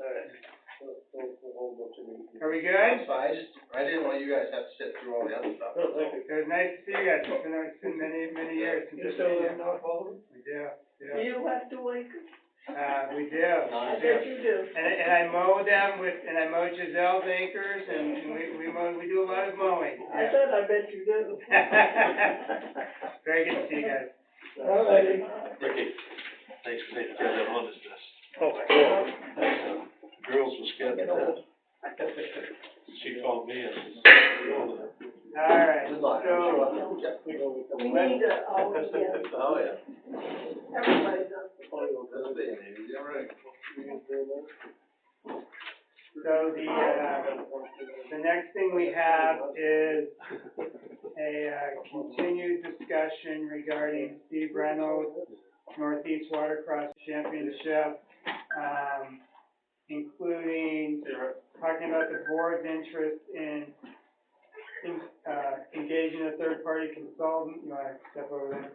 We'll hold up to me. Are we That's good? fine, I didn't want you guys to have to sit through all the other stuff. No, thank you. It was nice to see you guys. It's been many years since You I've still seen live in you. North Baldwin? We do. Do you have 2 acres? We do. I bet you do. And I mow them and I mow Giselle's acres and we do a lot of mowing. I said I bet you do. Very good to see you guys. All righty. Ricky, thanks for taking care of that honest list. Oh, Girls were scared to death. She called me and says, All right, Good luck, I'm so, sure. Yep. We need to always get, Oh, yeah. everybody does. That's it, maybe, yeah, right. so the next thing we have is a continued discussion regarding Steve Reynolds Northeast Watercross Championship, including talking about the board's interest in engaging a third-party consultant. You want to step over there?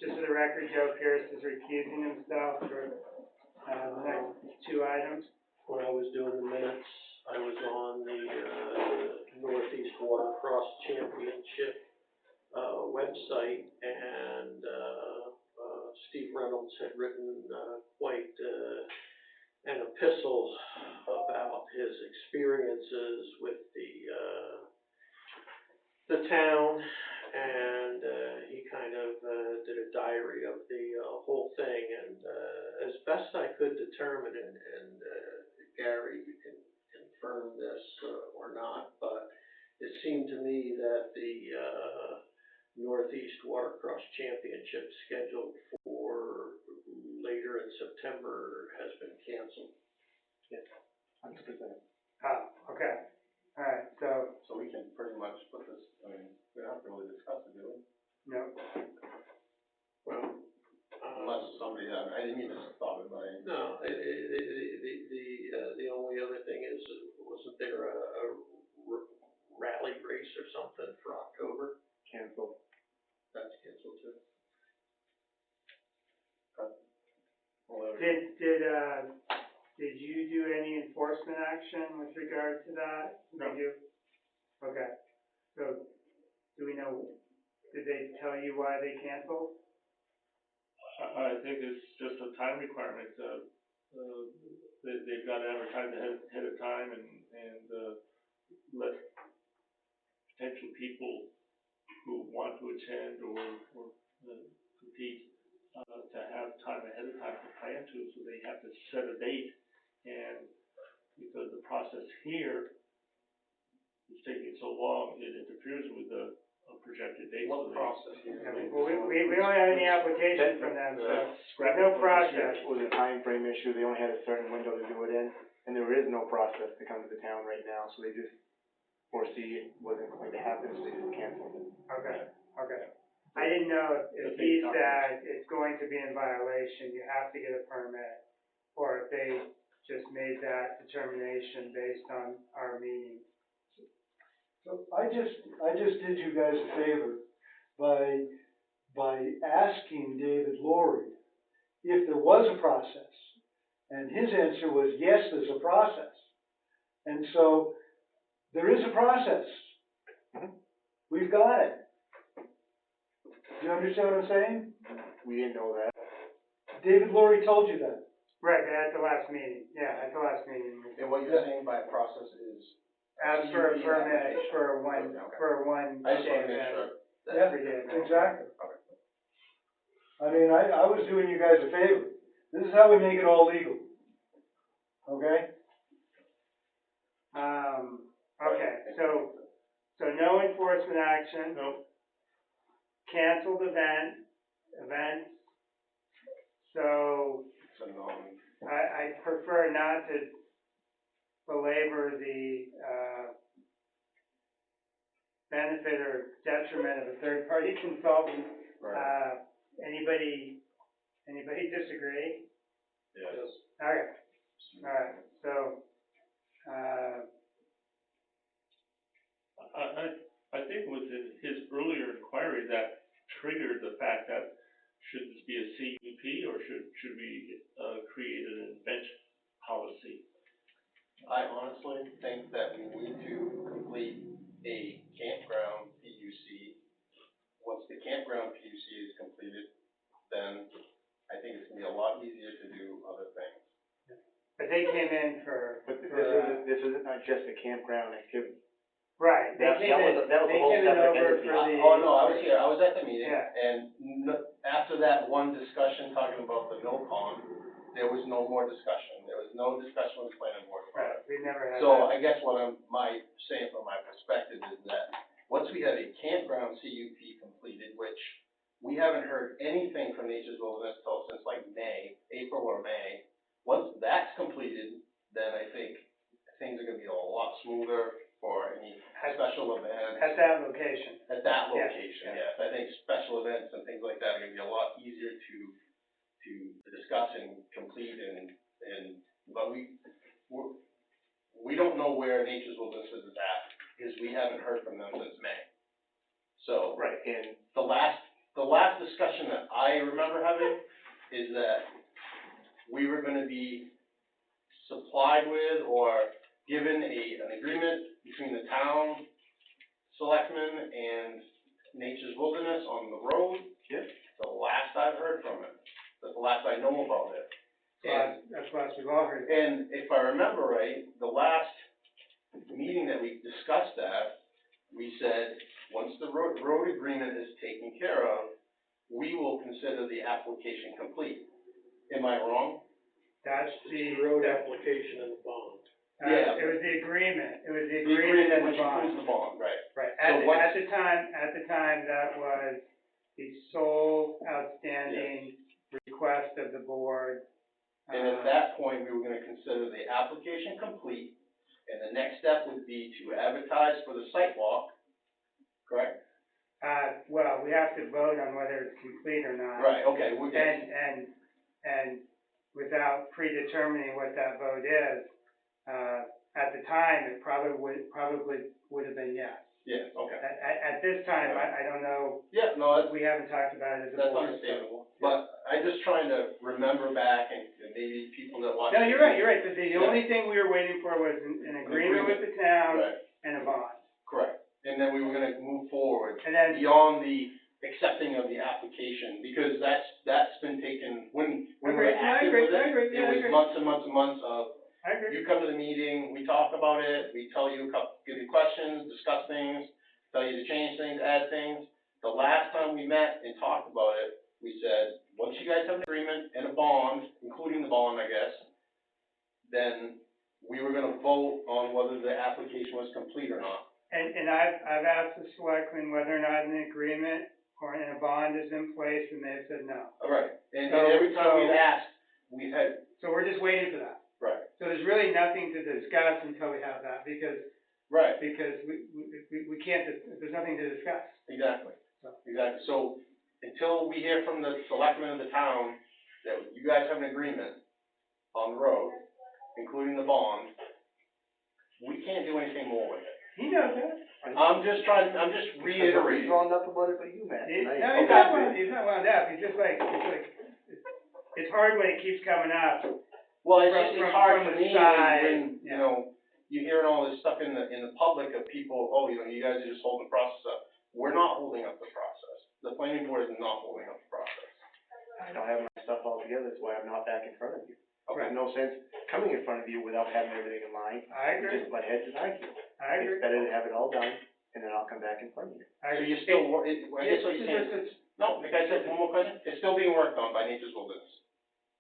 Just for the record, Joe Pierce is recusing himself for the next 2 items. When I was doing the minutes, I was on the Northeast Watercross Championship website, and Steve Reynolds had written quite an epistle about his experiences with the town, and he kind of did a diary of the whole thing, and as best I could determine, and Gary, you can confirm this or not, but it seemed to me that the Northeast Watercross Championship scheduled for later in September has been canceled. Okay. All right, so, So we can pretty much put this, I mean, we don't have to really discuss it, do we? no, Well, Unless somebody, I didn't even thought of it, but I. no, the only other thing is, wasn't there a rally race or something for October? Canceled. That's canceled too. did you do any enforcement action with with regard to that? No. We do? Okay, so, do we know, did they tell you why they canceled? I think it's just a time requirement, they've got to advertise ahead of time and let potential people who want to attend or compete, to have time ahead of time to plan to, so they have to set a date. And because the process here is taking so long, it interferes with the projected date. What So they- process here? I mean, well, we don't have any application from them, so, there's no process. It was a time frame issue, they only had a certain window to do it in, and there is no process to come to the town right now, so they just foresee it wasn't going to happen, so they just canceled it. Okay, okay. I didn't know if he said it's going to be in violation, you have to get a permit, or if they just made that determination based on our meeting. So I just did you guys a favor by asking David Laurie if there was a process. And his answer was, yes, there's a process. And so, there is a process. We've got it. Do you understand what I'm saying? We didn't know that. David Laurie told you that. Right, at the last meeting, yeah, at the last meeting. And what you're saying by process is? Ask for a CUP permit application. for one, Okay. for one I just day wanna make event. sure. that- Yeah, We did. exactly. Okay. I mean, I was doing you guys a favor. This is how we make it all legal. Okay? Okay, so no enforcement action. No. Canceled events. So, It's a non, I prefer not to belabor the, benefit or detriment of a third-party consultant. right, Anybody disagree? yes. Okay, all right, so, I think it was in his earlier inquiry that triggered the fact that should this be a CUP or should we, create an event policy? I honestly think that we need to complete a campground PUC. Once the campground PUC is completed, then I think it's gonna be a lot easier to do other things. but they came in for, But this isn't not just a campground activity. right, they That came was in, a- that was a they whole came in separate over entity. for the. Oh, no, I was here, I was at the meeting, Yeah. and after that one discussion talking about the mill pond, there was no more discussion. There was no discussion with the planning board about it. Right, we never had So that. I guess what I'm saying from my perspective is that, once we have a campground CUP completed, which we haven't heard anything from Nature's Wilderness till since like April or May. Once that's completed, then I think things are gonna be a lot smoother for any special events. At that location. At that Yeah, location, yeah. yes. I think special events and things like that are gonna be a lot easier to discuss and complete but we don't know where Nature's Wilderness is at, because we haven't heard from them since May. So, Right, and the last discussion that I remember having is that we were gonna be supplied with or given an agreement between the town selectmen and Nature's Wilderness on the road. Yep. The last I've heard from it, the last I know about it. And That's what we've all heard. and if I remember right, the last meeting that we discussed that, we said, once the road agreement is taken care of, we will consider the application complete. Am I wrong? That's the. Road application and the bond. Yeah. It was the agreement, and The the agreement which bond. includes the bond, right? Right, So at what's- the time, that was the sole outstanding request of the board. And at that point, we were gonna consider the application complete, and the next step would be to advertise for the site walk, correct? Well, we have to vote on whether it's complete or not. Right, okay, And without predetermining what that vote is, at the time, it probably would have been yes. yeah, okay. At this time, I don't know, Yeah, no, we haven't talked about it as a that's board. understandable, but I'm just trying to remember back and maybe people that watch. No, you're right, but the only thing we were waiting for was an agreement with the town Right, and a bond. correct, and then we were gonna move forward And then, beyond the accepting of the application, because that's been taken, when we were Agreed, I active agree, with I agree, it, yeah, I it was agree. months and months and months of, I agree. you come to the meeting, we talk about it, we tell you, give you questions, discuss things, tell you to change things, add things. The last time we met and talked about it, we said, once you guys have an agreement and a bond, including the bond, I guess, then we were gonna vote on whether the application was complete or not. And I've asked the selectmen whether or not an agreement or a bond is in place, and they've said no. All right, and So- every time we've so- asked, we've had, So we're just waiting for that. right, So there's really nothing to discuss until we have that, because right. we can't, there's nothing to discuss. Exactly, So. exactly. So, until we hear from the selectmen of the town that you guys have an agreement on the road, including the bond, we can't do anything more with it. He knows that. I'm just reiterating. Drawn up about it, but you, Matt. He's tonight. not wound up, he's just like, it's hard when it keeps coming up. Well, it's From- just, from- it's hard from for the me side, when, yeah. you know, you're hearing all this stuff in the public of people, oh, you know, you guys are just holding the process up. We're not holding up the process. The planning board is not holding up the process. I don't have my stuff all together, that's why I'm not back in front of you. Okay. There's no sense coming in front of you without having everything in line. I agree, Just butt heads and argue. I agree, It's better to have it all done, and then I'll come back in front of you. I So agree. you're still, I guess what you're saying, It's no, like I said, one more question, it's still being worked on by Nature's Wilderness.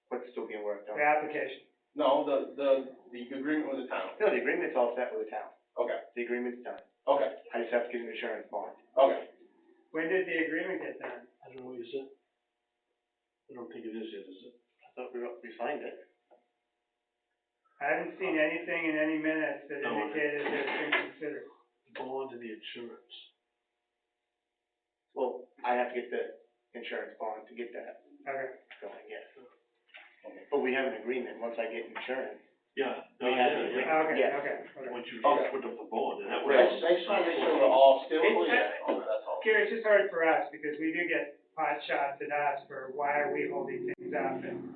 What's still being worked the on? application. No, the agreement with the town. No, the agreement's all set with the town. Okay, The agreement's done. okay, I just have to get an insurance bond. okay. When did the agreement get done? I don't know, is it? I don't think it is yet, is it? I thought we signed it. I haven't seen anything in any minutes that No, indicated that it's been considered. Bond and the insurance. Well, I have to get the insurance bond to get that Okay, going, yes. But we have an agreement, once I get insurance. Yeah, We have an agreement. okay, Yes. okay. Once you Okay. put up the bond, and that I was. just wanna make sure we're all still It's- clear on that, that's all. Gary, it's just hard for us, because we do get pot shots at us for why are we holding things up, and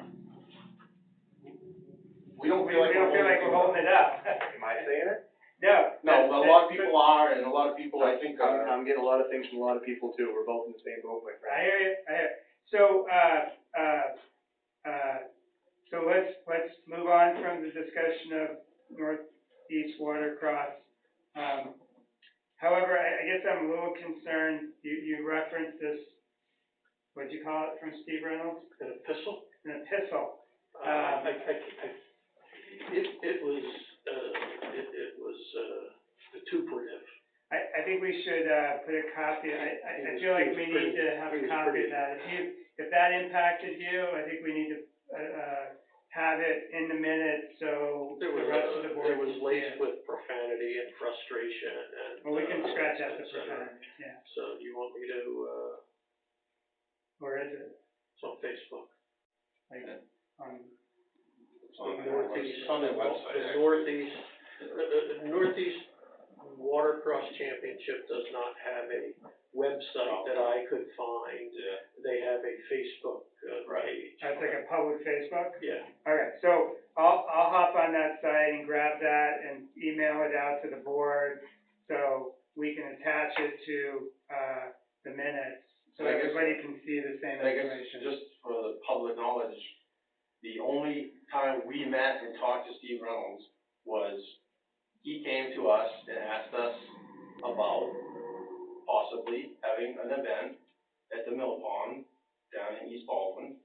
We don't we feel like don't feel like we're holding it up. Am I saying it? No. No, a lot of people are, and a lot of people, I think, are. I'm getting a lot of things from a lot of people too, we're both in the same boat, my I friend. hear you, I hear you. So, so let's move on from the discussion of Northeast Watercross. However, I guess I'm a little concerned, you referenced this, what'd you call it, from Steve Reynolds? An epistle? An epistle. It was vituperative. I think we should, put a copy, I feel like we need to have a copy of that. If that impacted you, I think we need to, have it in the minutes, so the rest of the board It was can see laced it. with profanity and frustration and. Well, we can scratch out the et cetera. profanity, yeah. So you want me to, Where is it? it's on Facebook. Like, on, It's on The their Northeast, it's on their website, the actually. Northeast Watercross Championship does not have a website that I could find. Yeah. They have a Facebook page. that's like a public Facebook? Yeah. Okay, so I'll hop on that site and grab that and email it out to the board, so we can attach it to, the minutes, so And I guess- everybody can see the same And I guess, information. just for the public knowledge, the only time we met and talked to Steve Reynolds was he came to us and asked us about possibly having an event at the Mill Pond down in East Baldwin,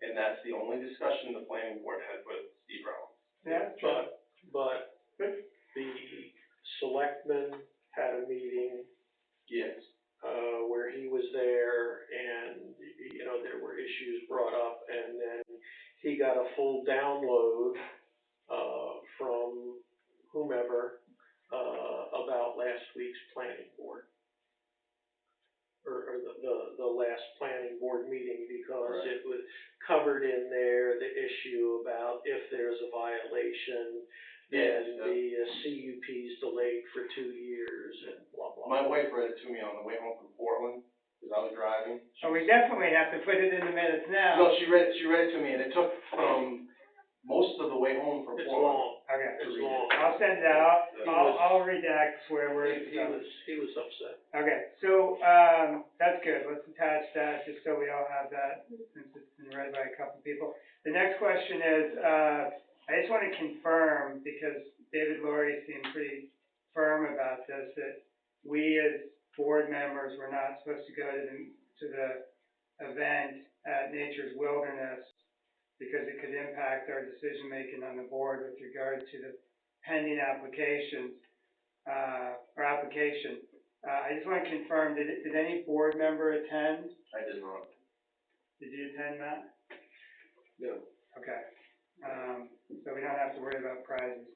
and that's the only discussion the planning board had with Steve Reynolds. Yeah, But the selectmen had a meeting, Yes. where he was there and, you know, there were issues brought up and then he got a full download, from whomever, about last week's planning board. Or the last planning board meeting, because Right. it was covered in there, the issue about if there's a violation, Yes, and the CUP's delayed for 2 years and blah, blah. My wife read it to me on the way home from Portland, because I was driving. so we definitely have to put it in the minutes now. No, she read it to me, and it took from most of the way home from It's Portland. long, Okay, it's long. I'll send it out, He I'll, was- I'll redact swear words. He was upset. Okay, so, that's good, let's attach that, just so we all have that, since it's been read by a couple people. The next question is, I just wanna confirm, because David Laurie seemed pretty firm about this, that we as board members were not supposed to go to the event at Nature's Wilderness, because it could impact our decision-making on the board with regard to the pending application. I just wanna confirm, did any board member attend? I did not. Did you attend, Matt? No. Okay, so we don't have to worry about prizes.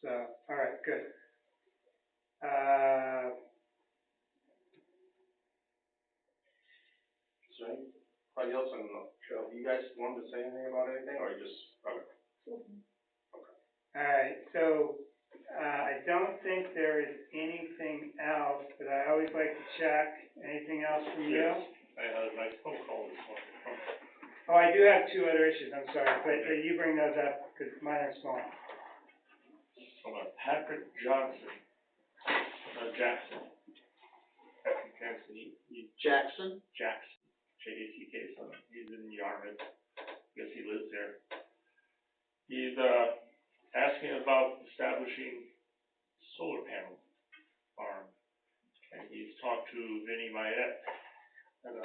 So, all right, good. Is there anybody else on the show? You guys wanted to say anything about anything, or you just, okay? All right, so, I don't think there is anything else, but I always like to check. Anything else from you? Yes. I had a nice phone call this morning from, Oh, I do have two other issues, I'm sorry, but you bring those up, because mine are small. Patrick Johnson, Jackson. Patrick Johnson, Jackson? Jackson, J-A-C-K, son, he's in Yarmouth, guess he lives there. He's, asking about establishing solar panel farm, and he's talked to Vinnie Mayette. And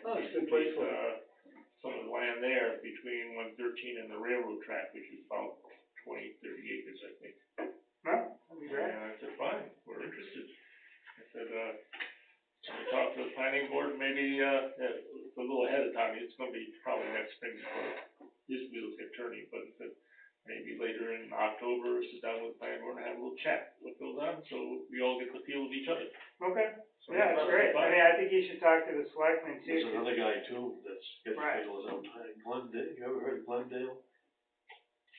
Oh, it's a good place for some of the land there between 113 and the railroad track, which is about 20, 30 acres, I think. Well, that'd be great. And I said, fine, we're interested. I said, can we talk to the planning board, maybe, a little ahead of time, it's gonna be probably next spring before his wheels get turning, but he said, maybe later in October, sit down with the planning board and have a little chat, what goes on, so we all get the feel of each other. Okay, So yeah, that's great. I mean, I think you should talk to the selectmen too. There's another guy too that's getting Right. feelers out, Glendale, you ever heard of Glendale?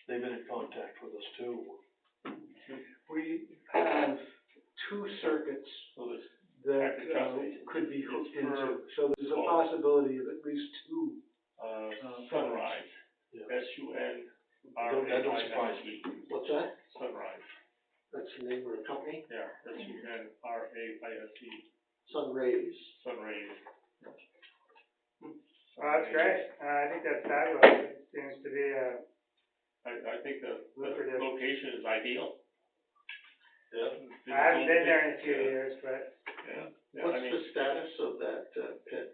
They've been in contact with us too. We have two circuits So this, that, Patrick Johnson, could be it's hooked for into, so there's a both. possibility of at least two. Sunrise, Yeah. That don't surprise me. S-U-N-R-A-I-S-E, What's that? Sunrise, That's the name of the company? yeah, S-U-N-R-A-I-S-E, Sunrays. Sunrays. Well, that's great. I think that's fabulous. It seems to be I think the lucrative. location is ideal. Yeah. I haven't been there in a few years, but Yeah, yeah, What's I mean, the status of that, pit?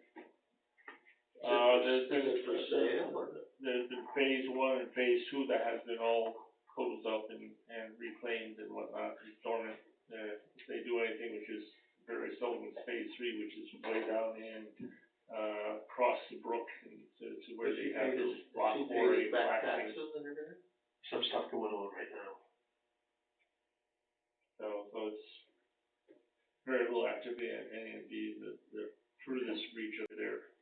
there's, Is it for sale or? there's been phase one and phase two that has been all closed up and reclaimed and whatnot, and dormant. If they do anything, which is very seldom, it's phase three, which is way down in, across the brook and to where Does they he have pay those his, block does he pay quarry his back blasting. taxes and everything? Some stuff going on right now. So it's very little activity in any of these, the furthest reach of their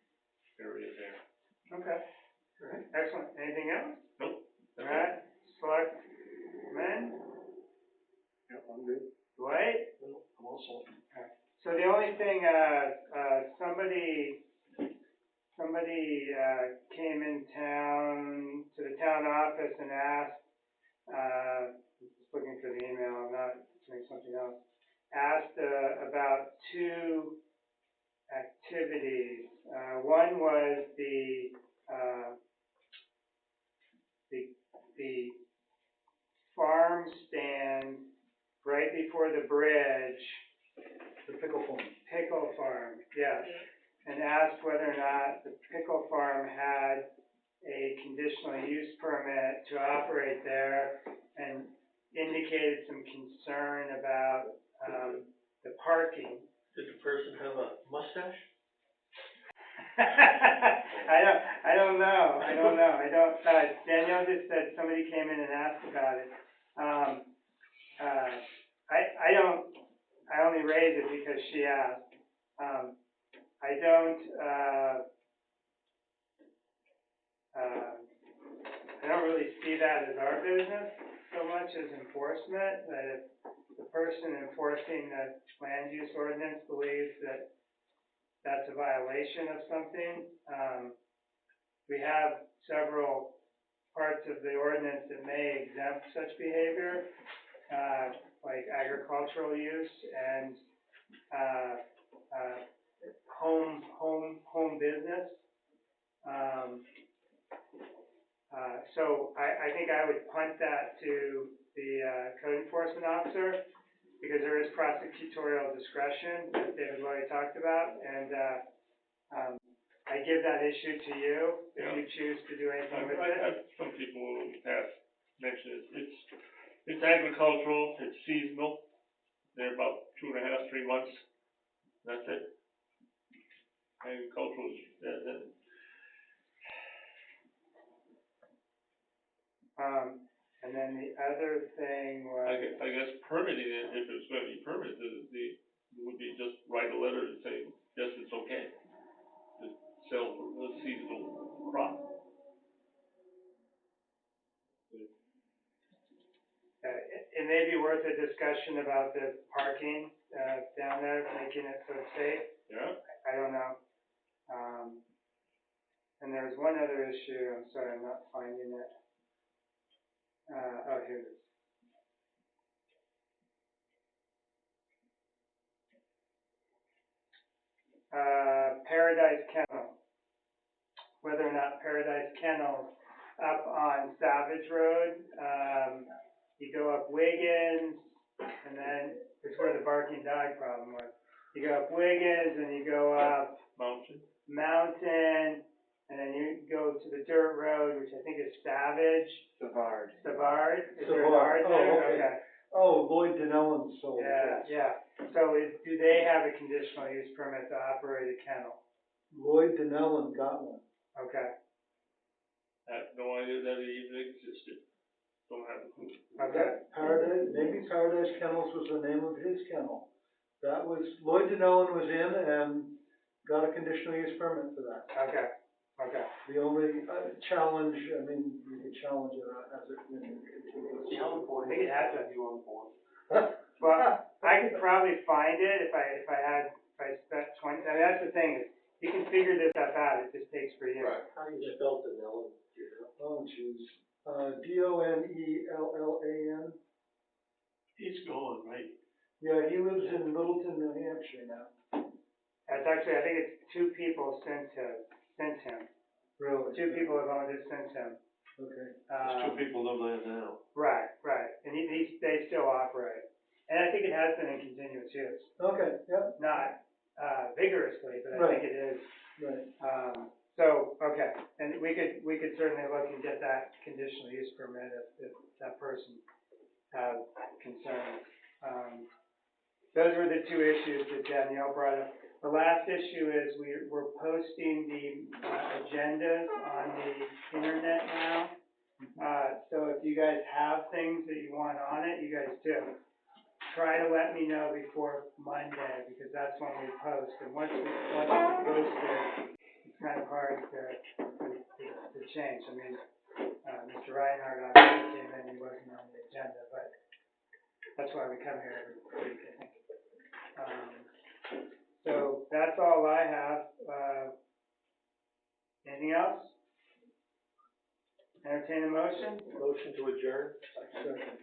area there. okay. All right. Excellent. Anything else? Nope. All right. Selectmen? Yeah, I'm good. Dwight? Well, I'm also. So the only thing, somebody came in town, to the town office and asked, just looking for the email, I'm not doing something else, asked, about two activities. One was the farm stand right before the bridge. The pickle farm. Pickle farm, yes, and asked whether or not the pickle farm had a conditional use permit to operate there, and indicated some concern about, the parking. Did the person have a mustache? I don't know, Danielle just said somebody came in and asked about it. I only raise it because she asked. I don't really see that as our business so much as enforcement, that if the person enforcing the land use ordinance believes that that's a violation of something, we have several parts of the ordinance that may exempt such behavior, like agricultural use and, home business. So I think I would punt that to the, code enforcement officer, because there is prosecutorial discretion, as David Loy talked about, and, I give that issue to you, if you choose to do anything with I it. have some people in the past mentioned it's agricultural, it's seasonal, they're about 2.5, 3 months, that's it. Agricultural is, And then the other thing was, I guess permitting it, if it's gonna be permitted, it would be just write a letter and say, yes, it's okay to sell a seasonal crop. it may be worth a discussion about the parking, down there, making it so it's safe. Yeah? I don't know. And there was one other issue, I'm sorry, I'm not finding it. Oh, here it is. Paradise Kennel. Whether or not Paradise Kennel up on Savage Road, you go up Wiggins, and then it's where the barking dog problem was. You go up Wiggins, and you go up Mountain, and then you go to the dirt road, which I think is Savage. Savard. Savard? Is there an Savard. R there? Oh, okay. Oh, Lloyd Denellen sold it. Yeah. So do they have a conditional use permit to operate a kennel? Lloyd Denellen got one. Okay. I have no idea that it even existed. Don't have a clue. Okay. Maybe Paradise Kennels was the name of his kennel. That was, Lloyd Denellen was in and got a conditional use permit for that. Okay. The only challenge, I mean, you could challenge it, has it been continuous? I think it has been. Well, I could probably find it if I spent 20, I mean, that's the thing, is you can figure this stuff out, it just takes for you. Right. How do you spell Denellen, do you know? Oh, jeez. Donellan. He's gone, right? Yeah, he lives in Littleton, New Hampshire now. That's actually, I think it's 2 people since him. Really? 2 people have owned it since him. Okay. There's 2 people live there now. Right, and they still operate. And I think it has been in continuous use. Okay, yeah, Not, vigorously, but I think it is. right. Okay, and we could certainly look and get that conditional use permit if that person has concerns. Those were the 2 issues that Danielle brought up. The last issue is we're posting the agendas on the internet now. So if you guys have things that you want on it, you guys do. Try to let me know before Monday, because that's when we post. And once it's posted, it's kind of hard to change. I mean, Mr. Reinhardt obviously came in, he wasn't on the agenda, but that's why we come here every week, I think. So that's all I have. Anything else? Entertain a motion? Motion to adjourn? Second.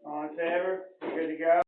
All in favor? Good to go?